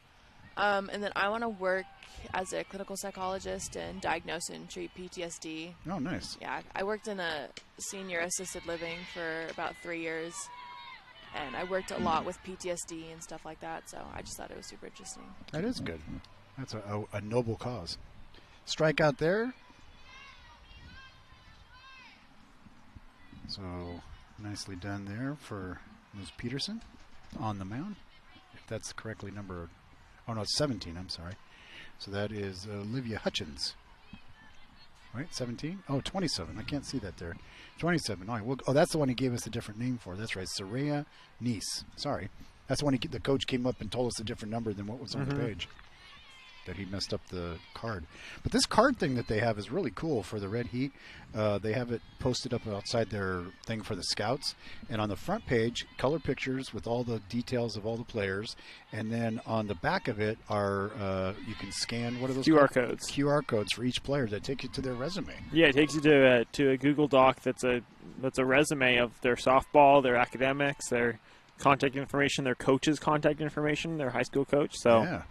And then I want to work as a clinical psychologist and diagnose and treat PTSD. Oh, nice. Yeah, I worked in a senior assisted living for about 3 years, and I worked a lot with PTSD and stuff like that. So I just thought it was super interesting. That is good. That's a noble cause. Strike out there. So nicely done there for Ms. Peterson on the mound. If that's correctly numbered. Oh, no, it's 17. I'm sorry. So that is Olivia Hutchins. Right? 17? Oh, 27. I can't see that there. 27. All right. Oh, that's the one he gave us a different name for. That's right. Soraya Nice. Sorry. That's the one the coach came up and told us a different number than what was on the page. that he messed up the card. But this card thing that they have is really cool for the Red Heat. They have it posted up outside their thing for the scouts, and on the front page, color pictures with all the details of all the players, and then on the back of it are you can scan, what are those QR called? codes. QR codes for each player that take you to their resume. Yeah, it takes you to a Google Doc that's a resume of their softball, their academics, their contact information, their coach's contact information, their high school coach. So yeah.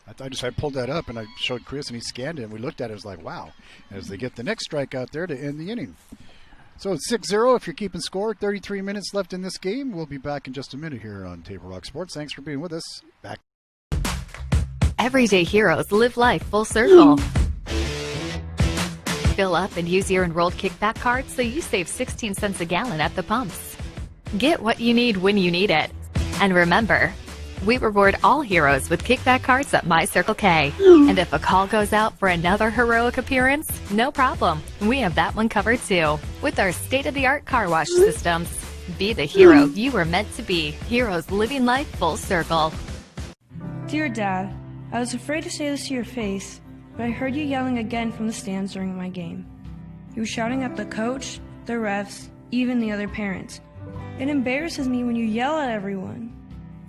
I pulled that up and I showed Chris and he scanned it and we looked at it. It was like, wow, as they get the next strikeout there to end the inning. So it's 6-0 if you're keeping score. 33 minutes left in this game. We'll be back in just a minute here on Table Rock Sports. Thanks for being with us. Back. Everyday heroes live life full circle. Fill up and use your enrolled kickback card so you save 16 cents a gallon at the pumps. Get what you need when you need it. And remember, we reward all heroes with kickback cards at My Circle K. And if a call goes out for another heroic appearance, no problem. We have that one covered too. With our state-of-the-art car wash systems. Be the hero you were meant to be. Heroes living life full circle. Dear Dad, I was afraid to say this to your face, but I heard you yelling again from the stands during my game. You were shouting at the coach, the refs, even the other parents. It embarrasses me when you yell at everyone.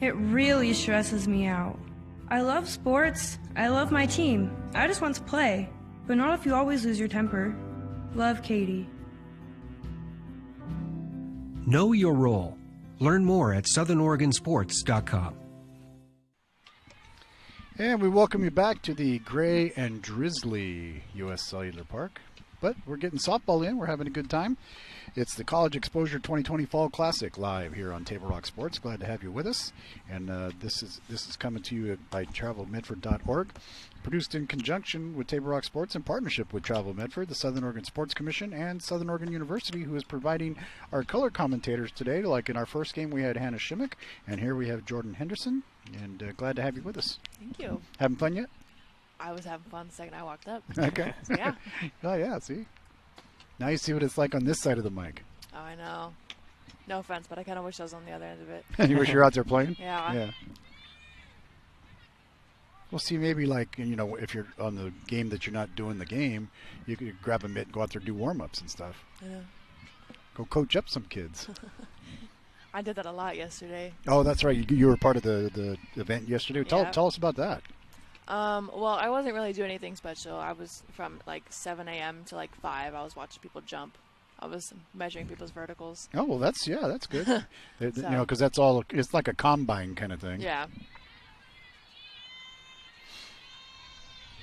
It really stresses me out. I love sports. I love my team. I just want to play, but not if you always lose your temper. Love, Katie. Know your role. Learn more at southernoregonsports.com. And we welcome you back to the gray and drizzly U.S. Cellular Park. But we're getting softball in. We're having a good time. It's the College Exposure 2020 Fall Classic live here on Table Rock Sports. Glad to have you with us. And this is coming to you by TravelMedford.org. Produced in conjunction with Table Rock Sports in partnership with Travel Medford, the Southern Oregon Sports Commission, and Southern Oregon University, who is providing our color commentators today. Like in our first game, we had Hannah Shimmick, and here we have Jordan Henderson. And glad to have you with us. Thank you. Having fun yet? I was having fun the second I walked up. Okay. So, yeah. Oh, yeah, see? Now you see what it's like on this side of the mic. Oh, I know. No offense, but I kind of wish I was on the other end of it. You wish you were out there playing? Yeah. Yeah. Well, see, maybe like, you know, if you're on the game that you're not doing the game, you could grab a mitt and go out there and do warm-ups and stuff. Yeah. Go coach up some kids. I did that a lot yesterday. Oh, that's right. You were part of the event yesterday. Yeah. Tell us about that. Well, I wasn't really doing anything special. I was from like 7 a.m. to like 5. I was watching people jump. I was measuring people's verticals. Oh, well, that's good. So. You know, because that's all, it's like a combine kind of thing. Yeah.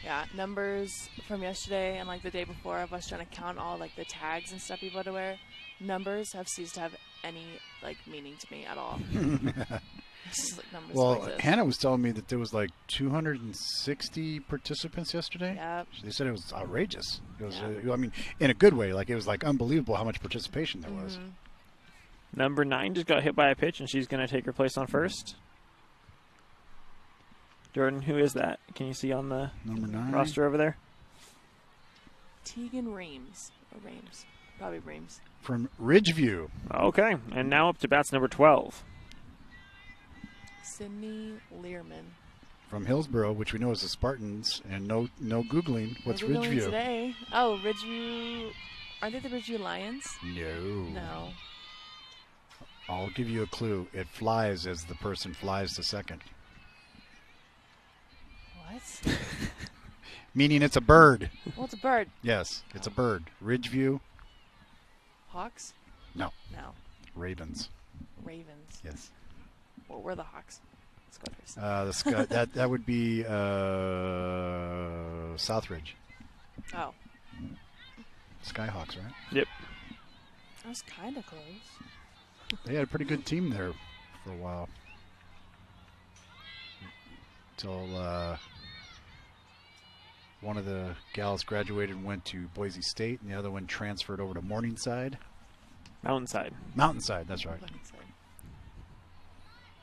Yeah, numbers from yesterday and like the day before of us trying to count all like the tags and stuff people had to wear. Numbers have ceased to have any like meaning to me at all. Just, like, numbers well, Hannah was telling me that there was like 260 participants yesterday. Yeah. They said it was outrageous. It was, I mean, in a good way. Like it was like unbelievable how much participation there was. Number 9 just got hit by a pitch, and she's going to take her place on first. Jordan, who is that? Can you see on the number 9 roster over there? Tegan Reams. Or Reams. Probably Reams. From Ridgeview. Okay, and now up to bats number 12. Sydney Learman. From Hillsborough, which we know is the Spartans, and no Googling. What's Googling Ridgeview? Today. Oh, Ridgeview. Are they the Ridgeview Lions? No. No. I'll give you a clue. It flies as the person flies to second. What? Meaning it's a bird. Well, it's a bird. Yes, it's a bird. Ridgeview. Hawks? No. No. Ravens. Ravens. Yes. What were the Hawks? Squatters. That would be Southridge. Oh. Skyhawks, right? Yep. I was kind of close. They had a pretty good team there for a while. Until one of the gals graduated and went to Boise State, and the other one transferred over to Morningside. Mountainside. Mountainside, that's right. Mountainside.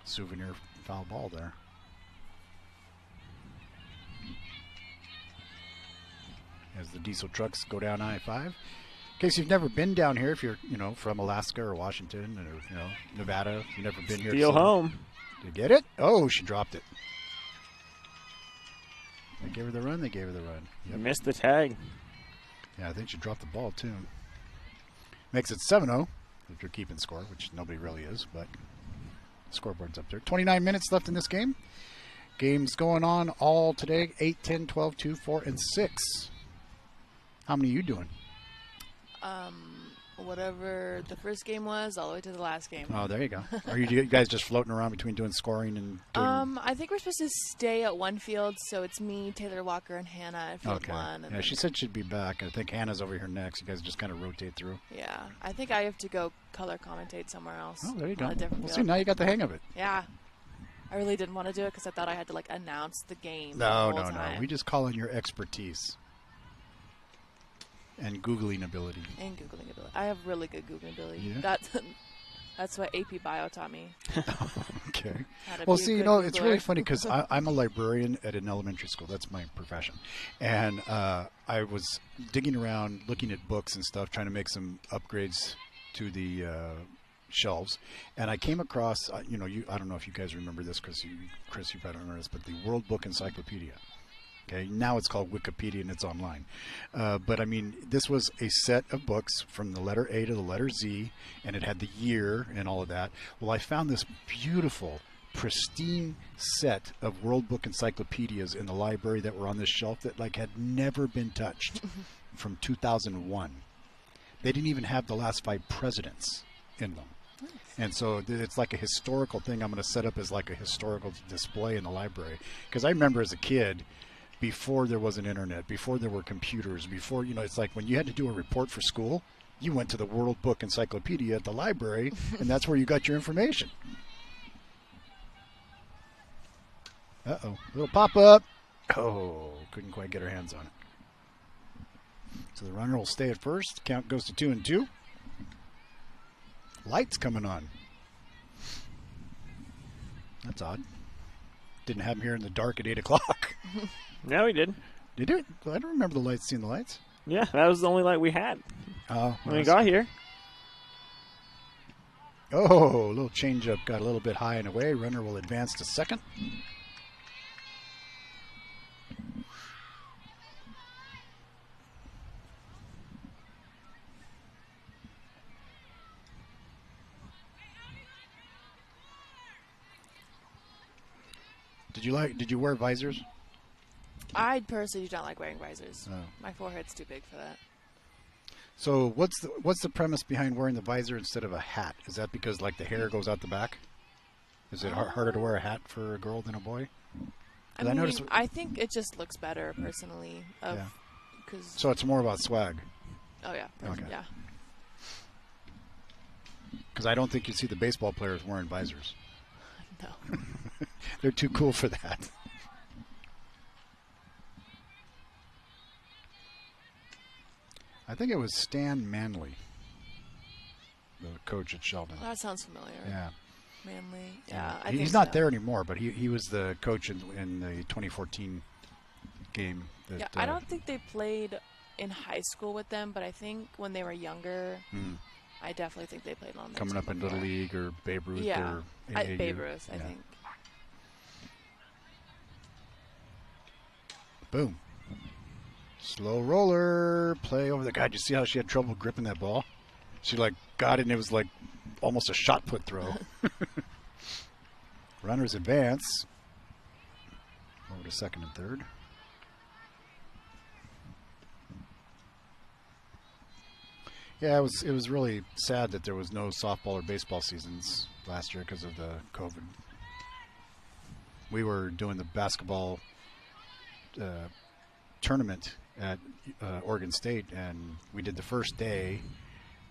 Souvenir foul ball there. As the diesel trucks go down I-5. In case you've never been down here, if you're, from Alaska or Washington or, Nevada, if you've never been here. Steal home. Did you get it? Oh, she dropped it. They gave her the run. They gave her the run. Yep. Missed the tag. Yeah, I think she dropped the ball, too. Makes it 7-0 if you're keeping score, which nobody really is, but scoreboard's up there. 29 minutes left in this game. Games going on all today, 8, 10, 12, 2, 4, and 6. How many are you doing? Whatever the first game was, all the way to the last game. Oh, there you go. Are you guys just floating around between doing scoring and doing... I think we're supposed to stay at one field, so it's me, Taylor Walker, and Hannah at field one. And yeah, she said she'd be back. I think Hannah's over here next. You guys just kind of rotate through. Yeah, I think I have to go color commentate somewhere else. Oh, there you go. On a different Well, field. see, now you got the hang of it. Yeah. I really didn't want to do it because I thought I had to, like, announce the game No, the whole no. time. We just call on your expertise. And Googling ability. And Googling ability. I have really good Googling ability. Yeah? That's what AP Bio taught me. Okay. How to Well, be a see, good it's Googler. really funny because I'm a librarian at an elementary school. That's my profession. And I was digging around, looking at books and stuff, trying to make some upgrades to the shelves. And I came across, I don't know if you guys remember this, Chris, you probably don't remember this, but the World Book Encyclopedia. Okay, now it's called Wikipedia and it's online. But I mean, this was a set of books from the letter A to the letter Z, and it had the year and all of that. Well, I found this beautiful, pristine set of World Book Encyclopedias in the library that were on this shelf that like had never been touched from 2001. They didn't even have the last 5 presidents in them. Nice. And so it's like a historical thing I'm going to set up as like a historical display in the library. Because I remember as a kid, before there was an internet, before there were computers, before, it's like when you had to do a report for school, you went to the World Book Encyclopedia at the library, and that's where you got your information. Uh-oh, little pop-up. Oh, couldn't quite get her hands on it. So the runner will stay at first. Count goes to 2 and 2. Lights coming on. That's odd. Didn't have them here in the dark at 8 o'clock. No, we did. Did it? I don't remember the lights. Seeing the lights. Yeah, that was the only light we had when we got here. Oh, a little change up. Got a little bit high and away. Runner will advance to second. Did you wear visors? I personally do not like wearing visors. Oh. My forehead's too big for that. So what's the premise behind wearing the visor instead of a hat? Is that because like the hair goes out the back? Is it harder to wear a hat for a girl than a boy? I think it just looks better personally. So it's more about swag. Oh yeah. Okay. Yeah. Because I don't think you see the baseball players wearing visors. No. They're too cool for that. I think it was Stan Manley, the coach at Sheldon. That sounds familiar. Yeah. Manley. Yeah. He's not there anymore, but he was the coach in the 2014 game. Yeah, I don't think they played in high school with them, but I think when they were younger, I definitely think they played on their coming team up in before. Little League or Babe Ruth Yeah. or AAU. Babe Ruth, I think. Boom. Slow roller play over the guy. Did you see how she had trouble gripping that ball? She got it and it was like almost a shot put throw. Runners advance. Over to second and third. Yeah, it was really sad that there was no softball or baseball seasons last year because of the COVID. We were doing the basketball tournament at Oregon State, and we did the first day,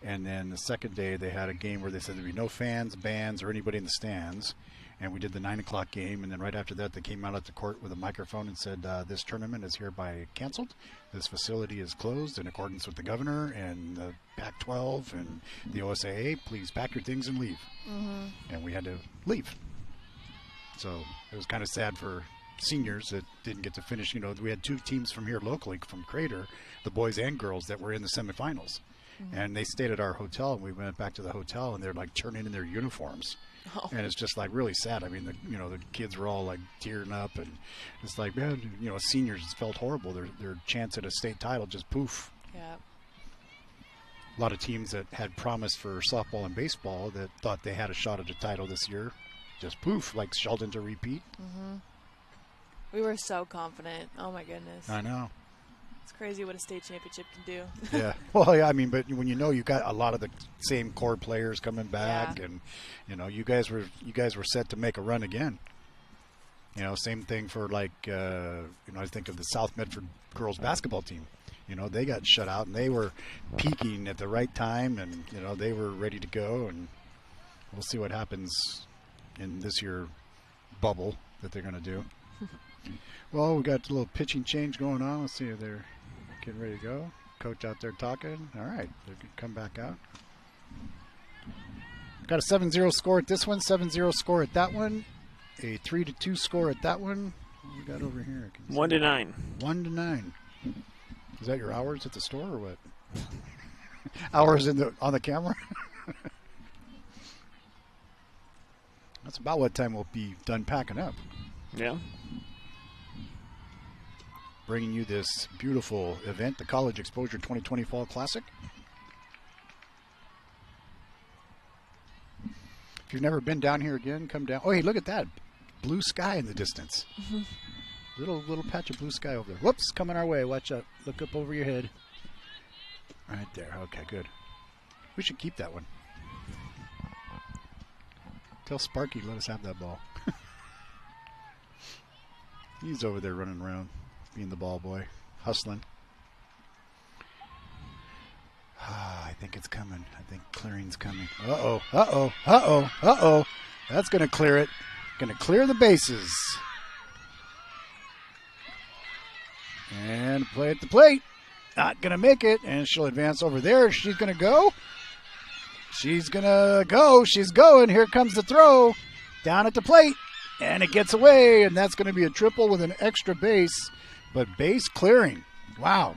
and then the second day they had a game where they said there'd be no fans, bands, or anybody in the stands, and we did the 9 o'clock game, and then right after that they came out at the court with a microphone and said this tournament is hereby canceled. This facility is closed in accordance with the governor and the Pac-12 and the OSAA. Please pack your things and leave. And we had to leave. So it was kind of sad for seniors that didn't get to finish. We had 2 teams from here locally, from Crater, the boys and girls, that were in the semifinals. And they stayed at our hotel, and we went back to the hotel, and they're like turning in their uniforms. Oh. And it's just like really sad. I mean, the kids were all like tearing up, and it's like, man, seniors, it felt horrible. Their chance at a state title just poof. Yeah. A lot of teams that had promised for softball and baseball that thought they had a shot at a title this year, just poof, like Sheldon to repeat. Mm-hmm. We were so confident. Oh my goodness. I know. It's crazy what a state championship can do. Yeah. Well, yeah, I mean, but when you got a lot of the same core players coming back, and you guys were set to make a run again. Same thing for like I think of the South Medford girls basketball team. They got shut out, and they were peaking at the right time, and they were ready to go, and we'll see what happens in this year bubble that they're going to do. Well, we got a little pitching change going on. Let's see if they're getting ready to go. Coach out there talking. All right, they're going to come back out. Got a 7-0 score at this one, 7-0 score at that one, a 3-2 score at that one. What we got over here? 1-9. 1-9. Is that your hours at the store or what? Hours on the camera? That's about what time we'll be done packing up. Yeah. Bringing you this beautiful event, the College Exposure 2020 Fall Classic. If you've never been down here again, come down. Oh, hey, look at that. Blue sky in the distance. Mm-hmm. Little patch of blue sky over there. Whoops, coming our way. Watch out. Look up over your head. Right there. Okay, good. We should keep that one. Tell Sparky to let us have that ball. He's over there running around, being the ball boy, hustling. I think it's coming. I think clearing's coming. Uh-oh, uh-oh, uh-oh, uh-oh. That's going to clear it. Going to clear the bases. And play at the plate. Not going to make it. And she'll advance over there. She's going to go. She's going to go. She's going. Here comes the throw. Down at the plate. And it gets away. And that's going to be a triple with an extra base. But base clearing. Wow.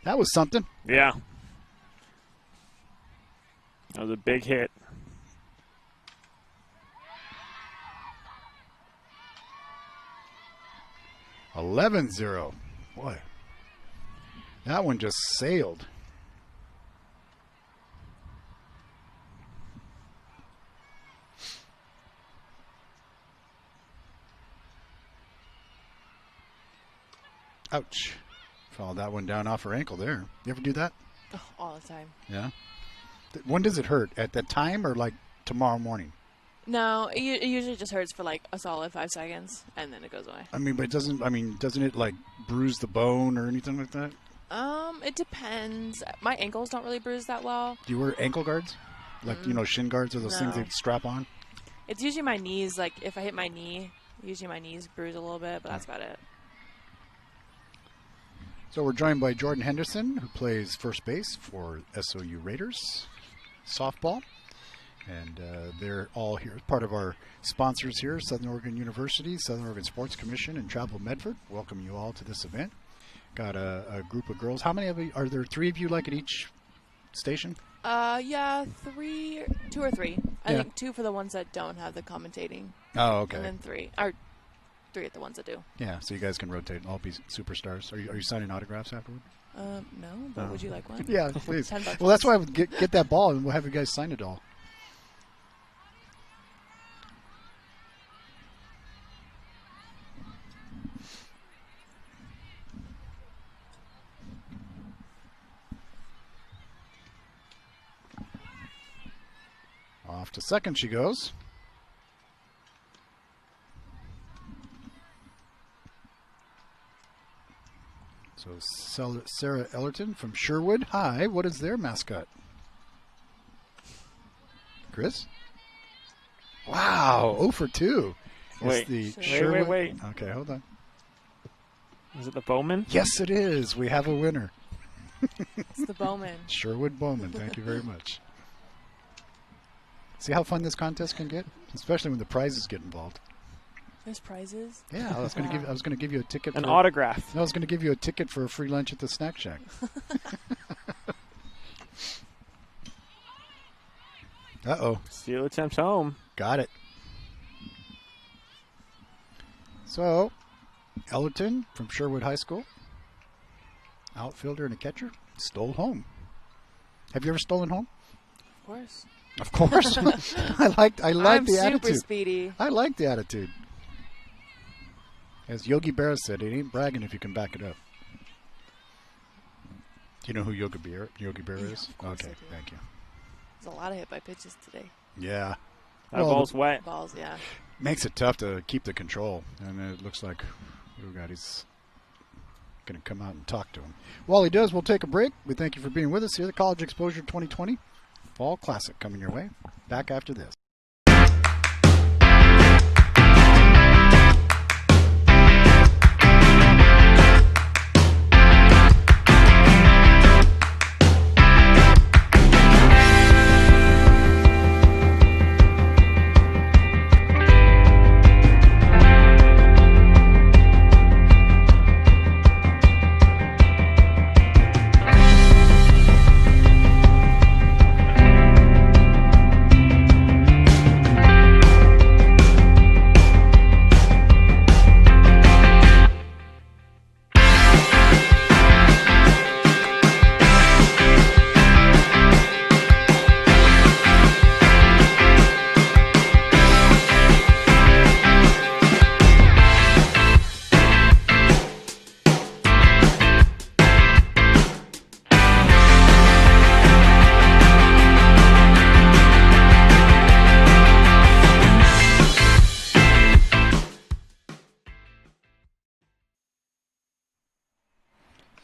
That was something. Yeah. That was a big hit. $11-0. Boy, that one just sailed. Ouch. Followed that one down off her ankle there. You ever do that? Oh, all the time. Yeah? When does it hurt? At that time or like tomorrow morning? No, it usually just hurts for like a solid 5 seconds, and then it goes away. I mean, but doesn't it like bruise the bone or anything like that? It depends. My ankles don't really bruise that well. Do you wear ankle guards? Like, shin guards or those things they strap on? It's usually my knees. Like, if I hit my knee, usually my knees bruise a little bit, but that's about it. So we're joined by Jordan Henderson, who plays first base for SOU Raiders softball. And they're all here, part of our sponsors here, Southern Oregon University, Southern Oregon Sports Commission, and Travel Medford. Welcome you all to this event. Got a group of girls. How many of you, are there 3 of you like at each station? Yeah, 2 or 3. I think 2 for the ones that don't have the commentating. Oh, okay. And then 3 at the ones that do. Yeah, so you guys can rotate and all be superstars. Are you signing autographs afterward? No, but would you like one? Yeah, please. $10. Well, that's why I would get that ball, and we'll have you guys sign it all. Off to second she goes. So Sarah Ellerton from Sherwood High. What is their mascot? Chris? Wow, 0 for 2. Wait, wait. Okay, hold on. Is it the Bowman? Yes, it is. We have a winner. It's the Bowman. Sherwood Bowman. Thank you very much. See how fun this contest can get? Especially when the prizes get involved. There's prizes. Yeah, I was going to give you a ticket. An autograph. I was going to give you a ticket for a free lunch at the Snack Shack. Uh-oh. Steal attempt home. Got it. So, Ellerton from Sherwood High School, outfielder and a catcher, stole home. Have you ever stolen home? Of course. Of course. I like the attitude. I'm super speedy. I like the attitude. As Yogi Berra said, it ain't bragging if you can back it up. Do you know who Yogi Berra is? Okay, thank you. There's a lot of hit by pitches today. Yeah. That ball's wet. Balls, yeah. Makes it tough to keep the control. And it looks like he's going to come out and talk to him. While he does, we'll take a break. We thank you for being with us here. The College Exposure 2020 Fall Classic coming your way. Back after this.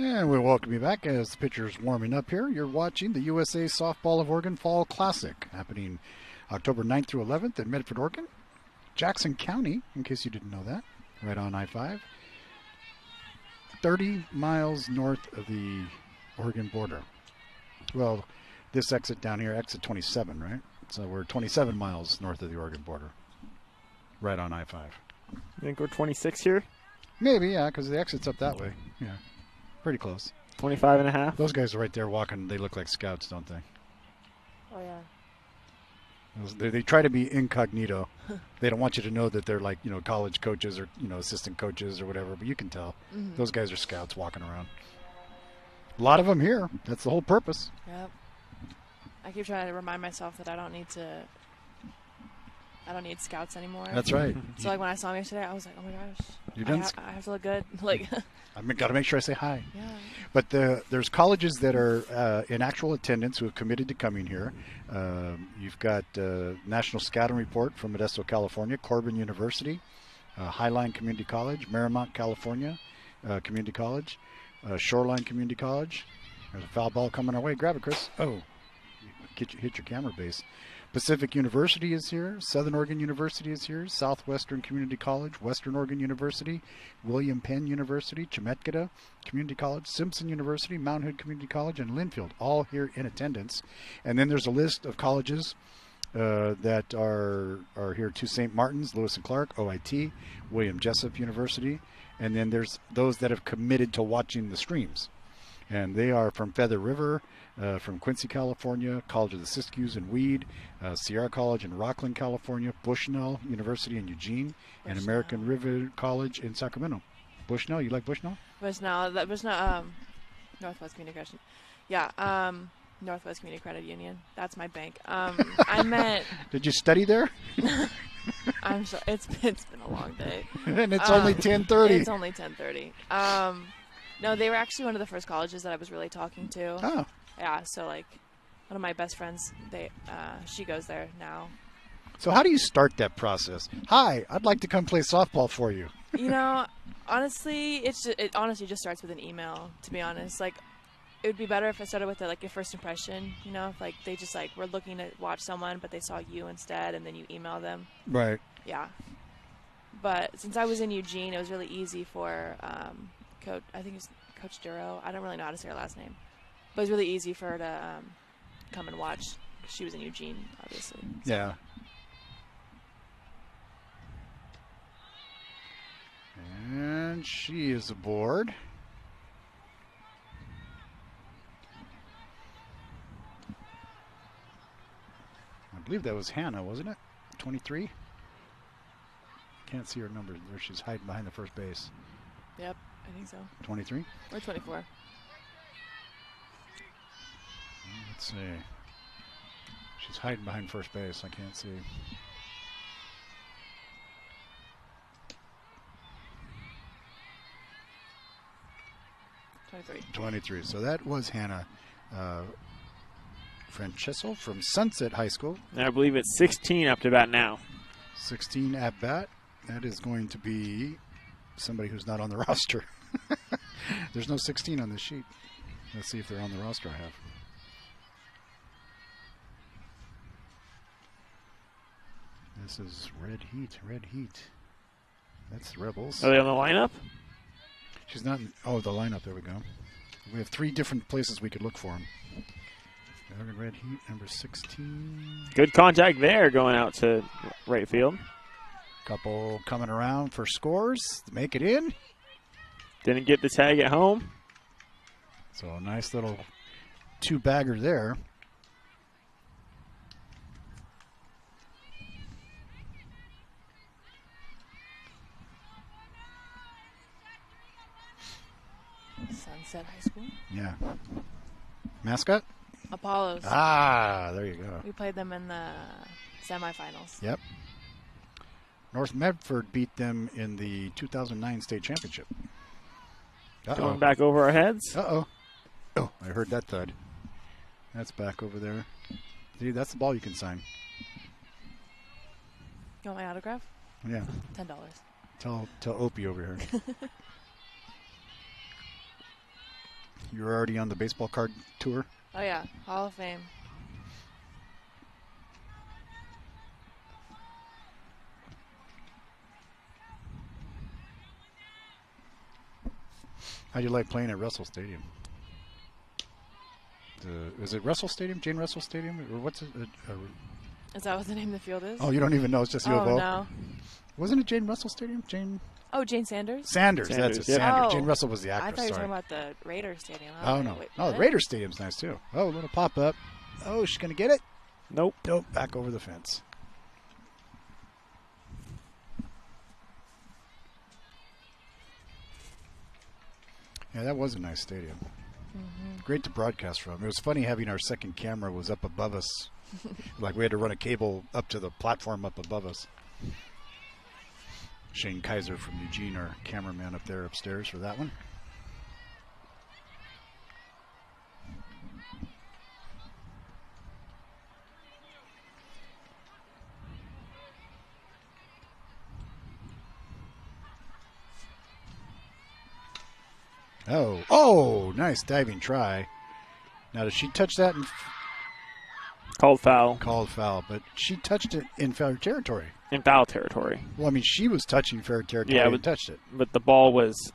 And we welcome you back as the pitcher's warming up here. You're watching the USA Softball of Oregon Fall Classic, happening October 9th through 11th in Medford, Oregon. Jackson County, in case you didn't know that, right on I-5. 30 miles north of the Oregon border. Well, this exit down here, exit 27, right? So we're 27 miles north of the Oregon border, right on I-5. You think we're 26 here? Maybe, yeah, because the exit's up that way. Yeah. Pretty close. 25 and a half. Those guys are right there walking. They look like scouts, don't they? Oh, yeah. They try to be incognito. They don't want you to know that they're like, college coaches or, assistant coaches or whatever, but you can tell. Mm-hmm. Those guys are scouts walking around. A lot of them here. That's the whole purpose. Yep. I keep trying to remind myself that I don't need scouts anymore. That's right. So like when I saw him yesterday, I was like, oh my gosh, I have to look good. Like, I've got to make sure I say hi. Yeah. But there's colleges that are in actual attendance who have committed to coming here. You've got National Scouting Report from Modesto, California, Corbin University, Highline Community College, Marymount, California Community College, Shoreline Community College. There's a foul ball coming our way. Grab it, Chris. Oh, hit your camera base. Pacific University is here. Southern Oregon University is here. Southwestern Community College, Western Oregon University, William Penn University, Chemeketa Community College, Simpson University, Mount Hood Community College, and Linfield, all here in attendance. And then there's a list of colleges that are here to St. Martin's, Lewis and Clark, OIT, William Jessup University, and then there's those that have committed to watching the streams. And they are from Feather River, from Quincy, California, College of the Siskiyous in Weed, Sierra College in Rockland, California, Bushnell University in Eugene, and American River College in Sacramento. Bushnell, you like Bushnell? Bushnell, Northwest Community Credit. Yeah, Northwest Community Credit Union. That's my bank. I meant. Did you study there? I'm sorry. It's been a long day. And it's only 10:30. It's only 10:30. No, they were actually one of the first colleges that I was really talking to. Oh. Yeah, so like one of my best friends, she goes there now. So how do you start that process? Hi, I'd like to come play softball for you. Honestly, it honestly just starts with an email, to be honest. Like, it would be better if I started with your first impression, if like they just were looking to watch someone, but they saw you instead, and then you email them. Right. Yeah. But since I was in Eugene, it was really easy for I think it's Coach Duro. I don't really know how to say her last name. But it was really easy for her to come and watch because she was in Eugene, obviously. So. Yeah. And she is aboard. I believe that was Hannah, wasn't it? 23? Can't see her number there. She's hiding behind the first base. Yep, I think so. 23? Or 24. Let's see. She's hiding behind first base. I can't see. '23. 23. So that was Hannah Francesco from Sunset High School. And I believe it's 16 up to bat now. 16 at bat. That is going to be somebody who's not on the roster. There's no 16 on this sheet. Let's see if they're on the roster I have. This is Red Heat. That's the Rebels. Are they on the lineup? She's not in, oh, the lineup. There we go. We have 3 different places we could look for them. Red Heat, number 16. Good contact there going out to right field. Couple coming around for scores. Make it in. Didn't get the tag at home. So a nice little 2-bagger there. Sunset High School. Yeah. Mascot? Apollos. Ah, there you go. We played them in the semifinals. Yep. North Medford beat them in the 2009 state championship. Going back over our heads. Uh-oh. Oh, I heard that thud. That's back over there. See, that's the ball you can sign. You want my autograph? Yeah. $10. Tell Opie over here. You're already on the baseball card tour? Oh, yeah. Hall of Fame. How do you like playing at Russell Stadium? Is it Russell Stadium? Jane Russell Stadium? Or what's it? Is that what the name of the field is? Oh, you don't even know. It's just U of O? Oh, no. Wasn't it Jane Russell Stadium? Oh, Jane Sanders? Sanders, that's it. Yep. Sanders. Oh, Jane Russell was the actor. I thought you were sorry. talking about the Raiders Stadium. Oh, no. Wait, Oh, the what? Raiders Stadium's nice, too. Oh, a little pop-up. Oh, she's going to get it? Nope. Nope. Back over the fence. Yeah, that was a nice stadium. Mm-hmm. Great to broadcast from. It was funny having our second camera was up above us. Like we had to run a cable up to the platform up above us. Shane Kaiser from Eugene, our cameraman up there upstairs for that one. Oh, nice diving try. Now, does she touch that? Called foul. Called foul, but she touched it in foul territory. In foul territory. Well, I mean, she was touching fair territory and touched it. But the ball was...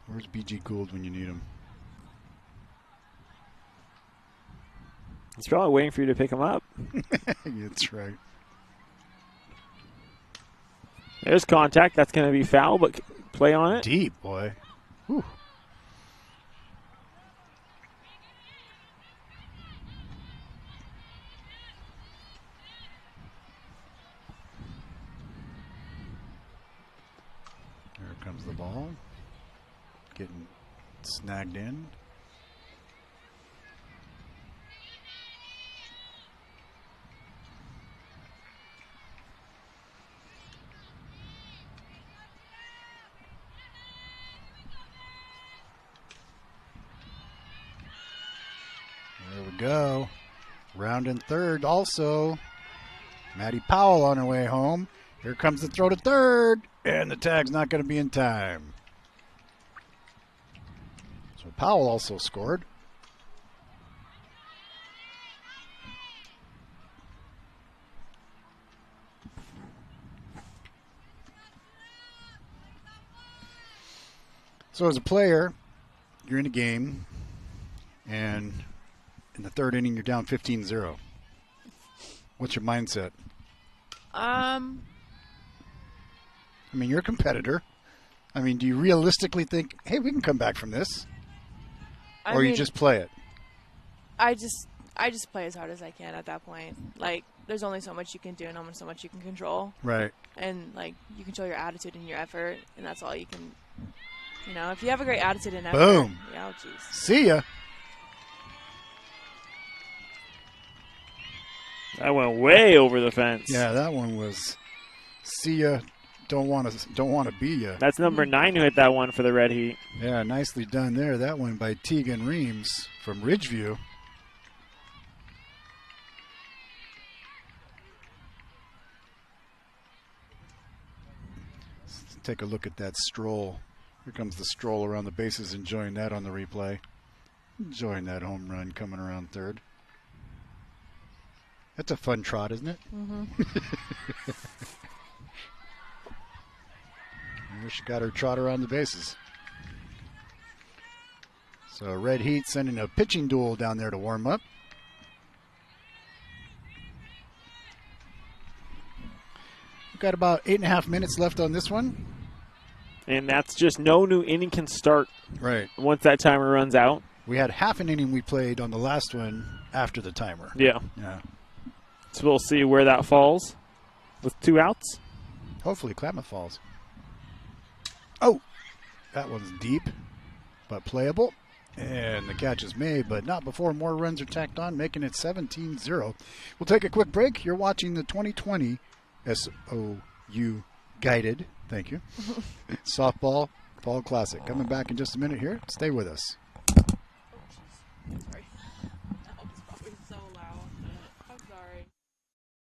Where's B.G. Gould when you need him? He's probably waiting for you to pick him up. That's right. There's contact. That's going to be foul, but play on it. Deep, boy. Whew. Here comes the ball. Getting snagged in. There we go. Round and third also. Maddie Powell on her way home. Here comes the throw to third. And the tag's not going to be in time. So Powell also scored. So as a player, you're in a game, and in the third inning, you're down 15-0. What's your mindset? I mean, you're a competitor. I mean, do you realistically think, hey, we can come back from this? Or you just play it? I just play as hard as I can at that point. Like, there's only so much you can do and only so much you can control. Right. And, like, you control your attitude and your effort, and that's all you can, you know. If you have a great attitude and effort. Boom. Yeah, oh, jeez. See ya. That went way over the fence. Yeah, that one was see ya, don't want to be ya. That's number 9 who hit that one for the Red Heat. Yeah, nicely done there. That one by Tegan Reams from Ridgeview. Let's take a look at that stroll. Here comes the stroll around the bases, enjoying that on the replay. Enjoying that home run coming around third. That's a fun trot, isn't it? Mm-hmm. I wish she got her trot around the bases. So Red Heat sending a pitching duel down there to warm up. We've got about 8.5 minutes left on this one. And that's just no new inning can start. Right. Once that timer runs out. We had half an inning we played on the last one after the timer. Yeah. Yeah. So we'll see where that falls with 2 outs. Hopefully Klamath falls. Oh, that one's deep, but playable. And the catch is made, but not before more runs are tacked on, making it 17-0. We'll take a quick break. You're watching the 2020 SOU guided, thank you, Softball Fall Classic. Coming back in just a minute here. Stay with us. Sorry. That was probably so loud. I'm sorry.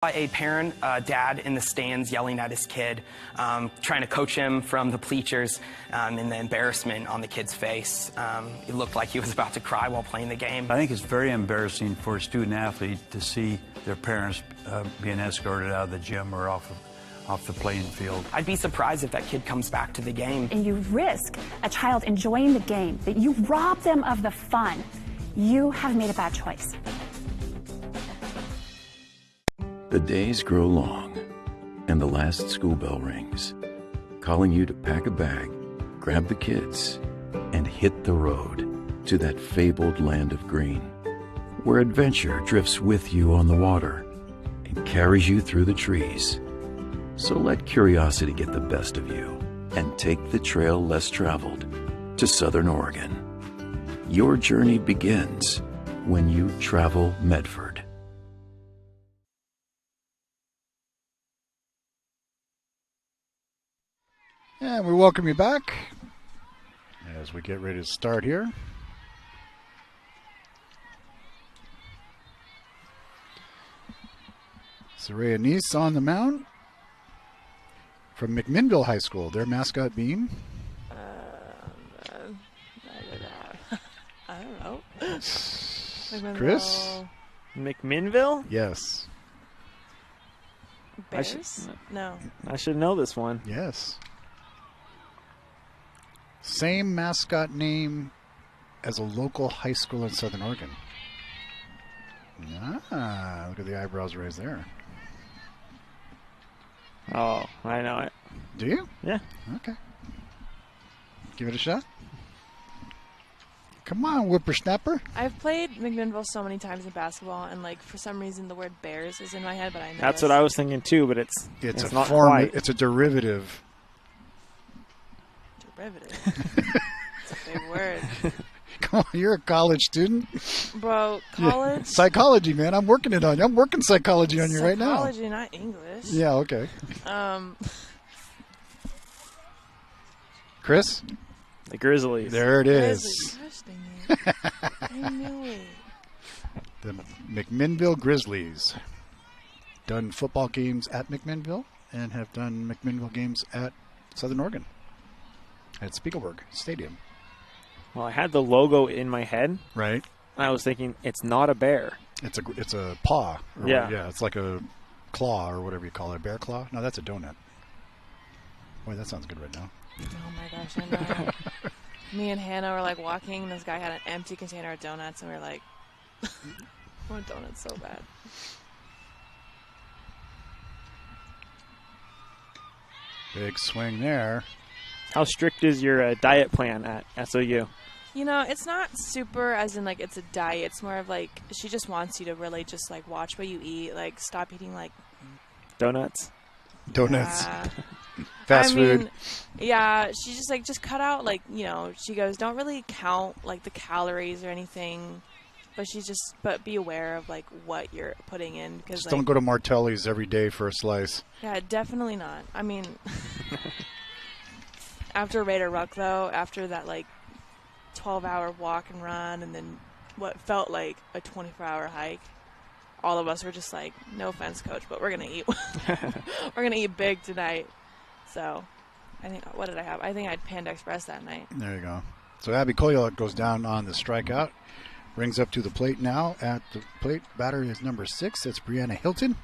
A parent, dad in the stands yelling at his kid, trying to coach him from the bleachers, and the embarrassment on the kid's face. It looked like he was about to cry while playing the game. I think it's very embarrassing for a student athlete to see their parents being escorted out of the gym or off the playing field. I'd be surprised if that kid comes back to the game. And you risk a child enjoying the game, that you rob them of the fun. You have made a bad choice. The days grow long, and the last school bell rings, calling you to pack a bag, grab the kids, and hit the road to that fabled land of green, where adventure drifts with you on the water and carries you through the trees. So let curiosity get the best of you and take the trail less traveled to Southern Oregon. Your journey begins when you travel Medford. And we welcome you back as we get ready to start here. Soraya Neese on the mound from McMinnville High School. Their mascot being? I don't know. Chris? McMinnville? Yes. Bears? No. I should know this one. Yes. Same mascot name as a local high school in Southern Oregon. Ah, look at the eyebrows raised there. Oh, I know it. Do you? Yeah. Okay. Give it a shot. Come on, whippersnapper. I've played McMinnville so many times in basketball, and like for some reason the word Bears is in my head, but I know that's what I was thinking too. But it's a not form. quite. It's a derivative. Derivative. It's a big word. Come on, you're a college student. Bro, college? Yeah. Psychology, man. I'm working it on you. I'm working psychology on you right now. Psychology, not English. Yeah, okay. Chris? The Grizzlies. There it is. I knew it. The McMinnville Grizzlies. Done football games at McMinnville and have done McMinnville games at Southern Oregon at Spiegelberg Stadium. Well, I had the logo in my head. Right. And I was thinking, it's not a bear. It's a paw. Yeah. Yeah, it's like a claw or whatever you call it. A bear claw? No, that's a donut. Boy, that sounds good right now. Oh my gosh, I know. Me and Hannah were like walking, and this guy had an empty container of donuts, and we were like, I want donuts so bad. Big swing there. How strict is your diet plan at SOU? You know, it's not super as in, like, it's a diet. It's more of, like, she just wants you to really just, like, watch what you eat. Like, stop eating, like... Donuts. Fast food. Mean, yeah, she just, like, just cut out, like, you know, she goes, don't really count, like, the calories or anything. But be aware of, like, what you're putting in. Because Just like, don't go to Martelli's every day for a slice. Yeah, definitely not. I mean, after Raider Ruck, though, after that, like, 12-hour walk and run and then what felt like a 24-hour hike, all of us were just like, no offense, coach, but we're going to eat. We're going to eat big tonight. So, I think, what did I have? I think I had Panda Express that night. There you go. So Abby Koyaluk goes down on the strikeout. Brings up to the plate now. At the plate, batter is number 6. It's Brianna Hilton.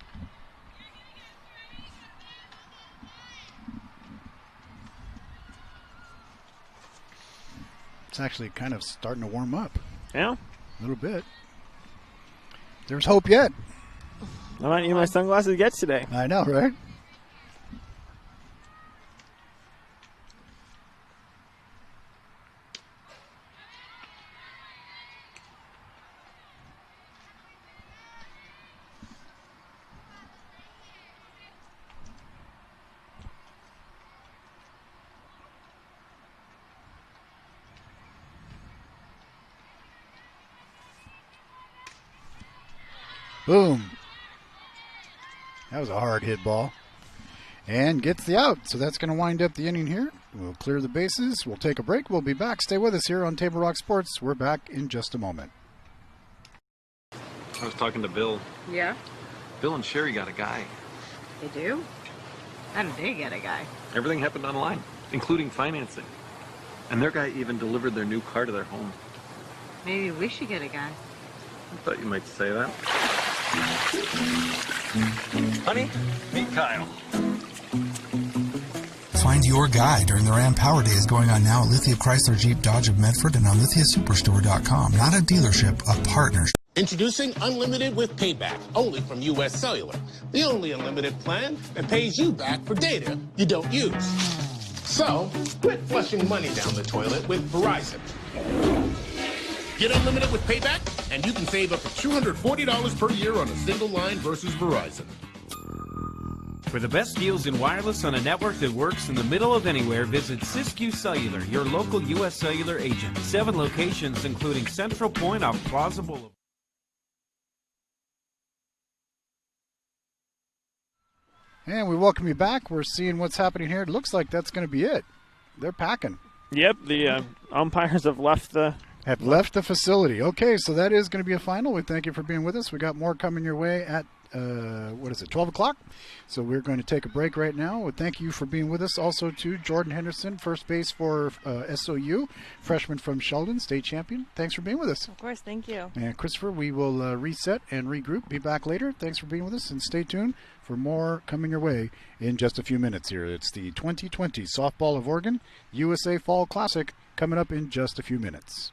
It's actually kind of starting to warm up. Yeah? A little bit. There's hope yet. I might need my sunglasses to get today. I know, right? Boom. That was a hard hit ball. And gets the out. So that's going to wind up the inning here. We'll clear the bases. We'll take a break. We'll be back. Stay with us here on Table Rock Sports. We're back in just a moment. I was talking to Bill. Yeah? Bill and Sherry got a guy. They do? How did they get a guy? Everything happened online, including financing. And their guy even delivered their new car to their home. Maybe we should get a guy. I thought you might say that. Honey, meet Kyle. Find your guy during the Ram Power Days going on now at Lithia Chrysler Jeep Dodge of Medford and on lithiasuperstore.com. Not a dealership, a partnership. Introducing Unlimited with Payback, only from U.S. Cellular. The only unlimited plan that pays you back for data you don't use. So, quit flushing money down the toilet with Verizon. Get Unlimited with Payback, and you can save up to $240 per year on a single line versus Verizon. For the best deals in wireless on a network that works in the middle of anywhere, visit Siskiyou Cellular, your local U.S. Cellular agent. 7 locations, including Central Point off Plaza Boulevard. And we welcome you back. We're seeing what's happening here. It looks like that's going to be it. They're packing. Yep, the umpires have left the facility. Okay, so that is going to be a final. We thank you for being with us. We got more coming your way at 12 o'clock. So we're going to take a break right now. We thank you for being with us. Also to Jordan Henderson, first base for SOU, freshman from Sheldon, state champion. Thanks for being with us. Of course, thank you. And Christopher, we will reset and regroup. Be back later. Thanks for being with us, and stay tuned for more coming your way in just a few minutes here. It's the 2020 Softball of Oregon USA Fall Classic coming up in just a few minutes.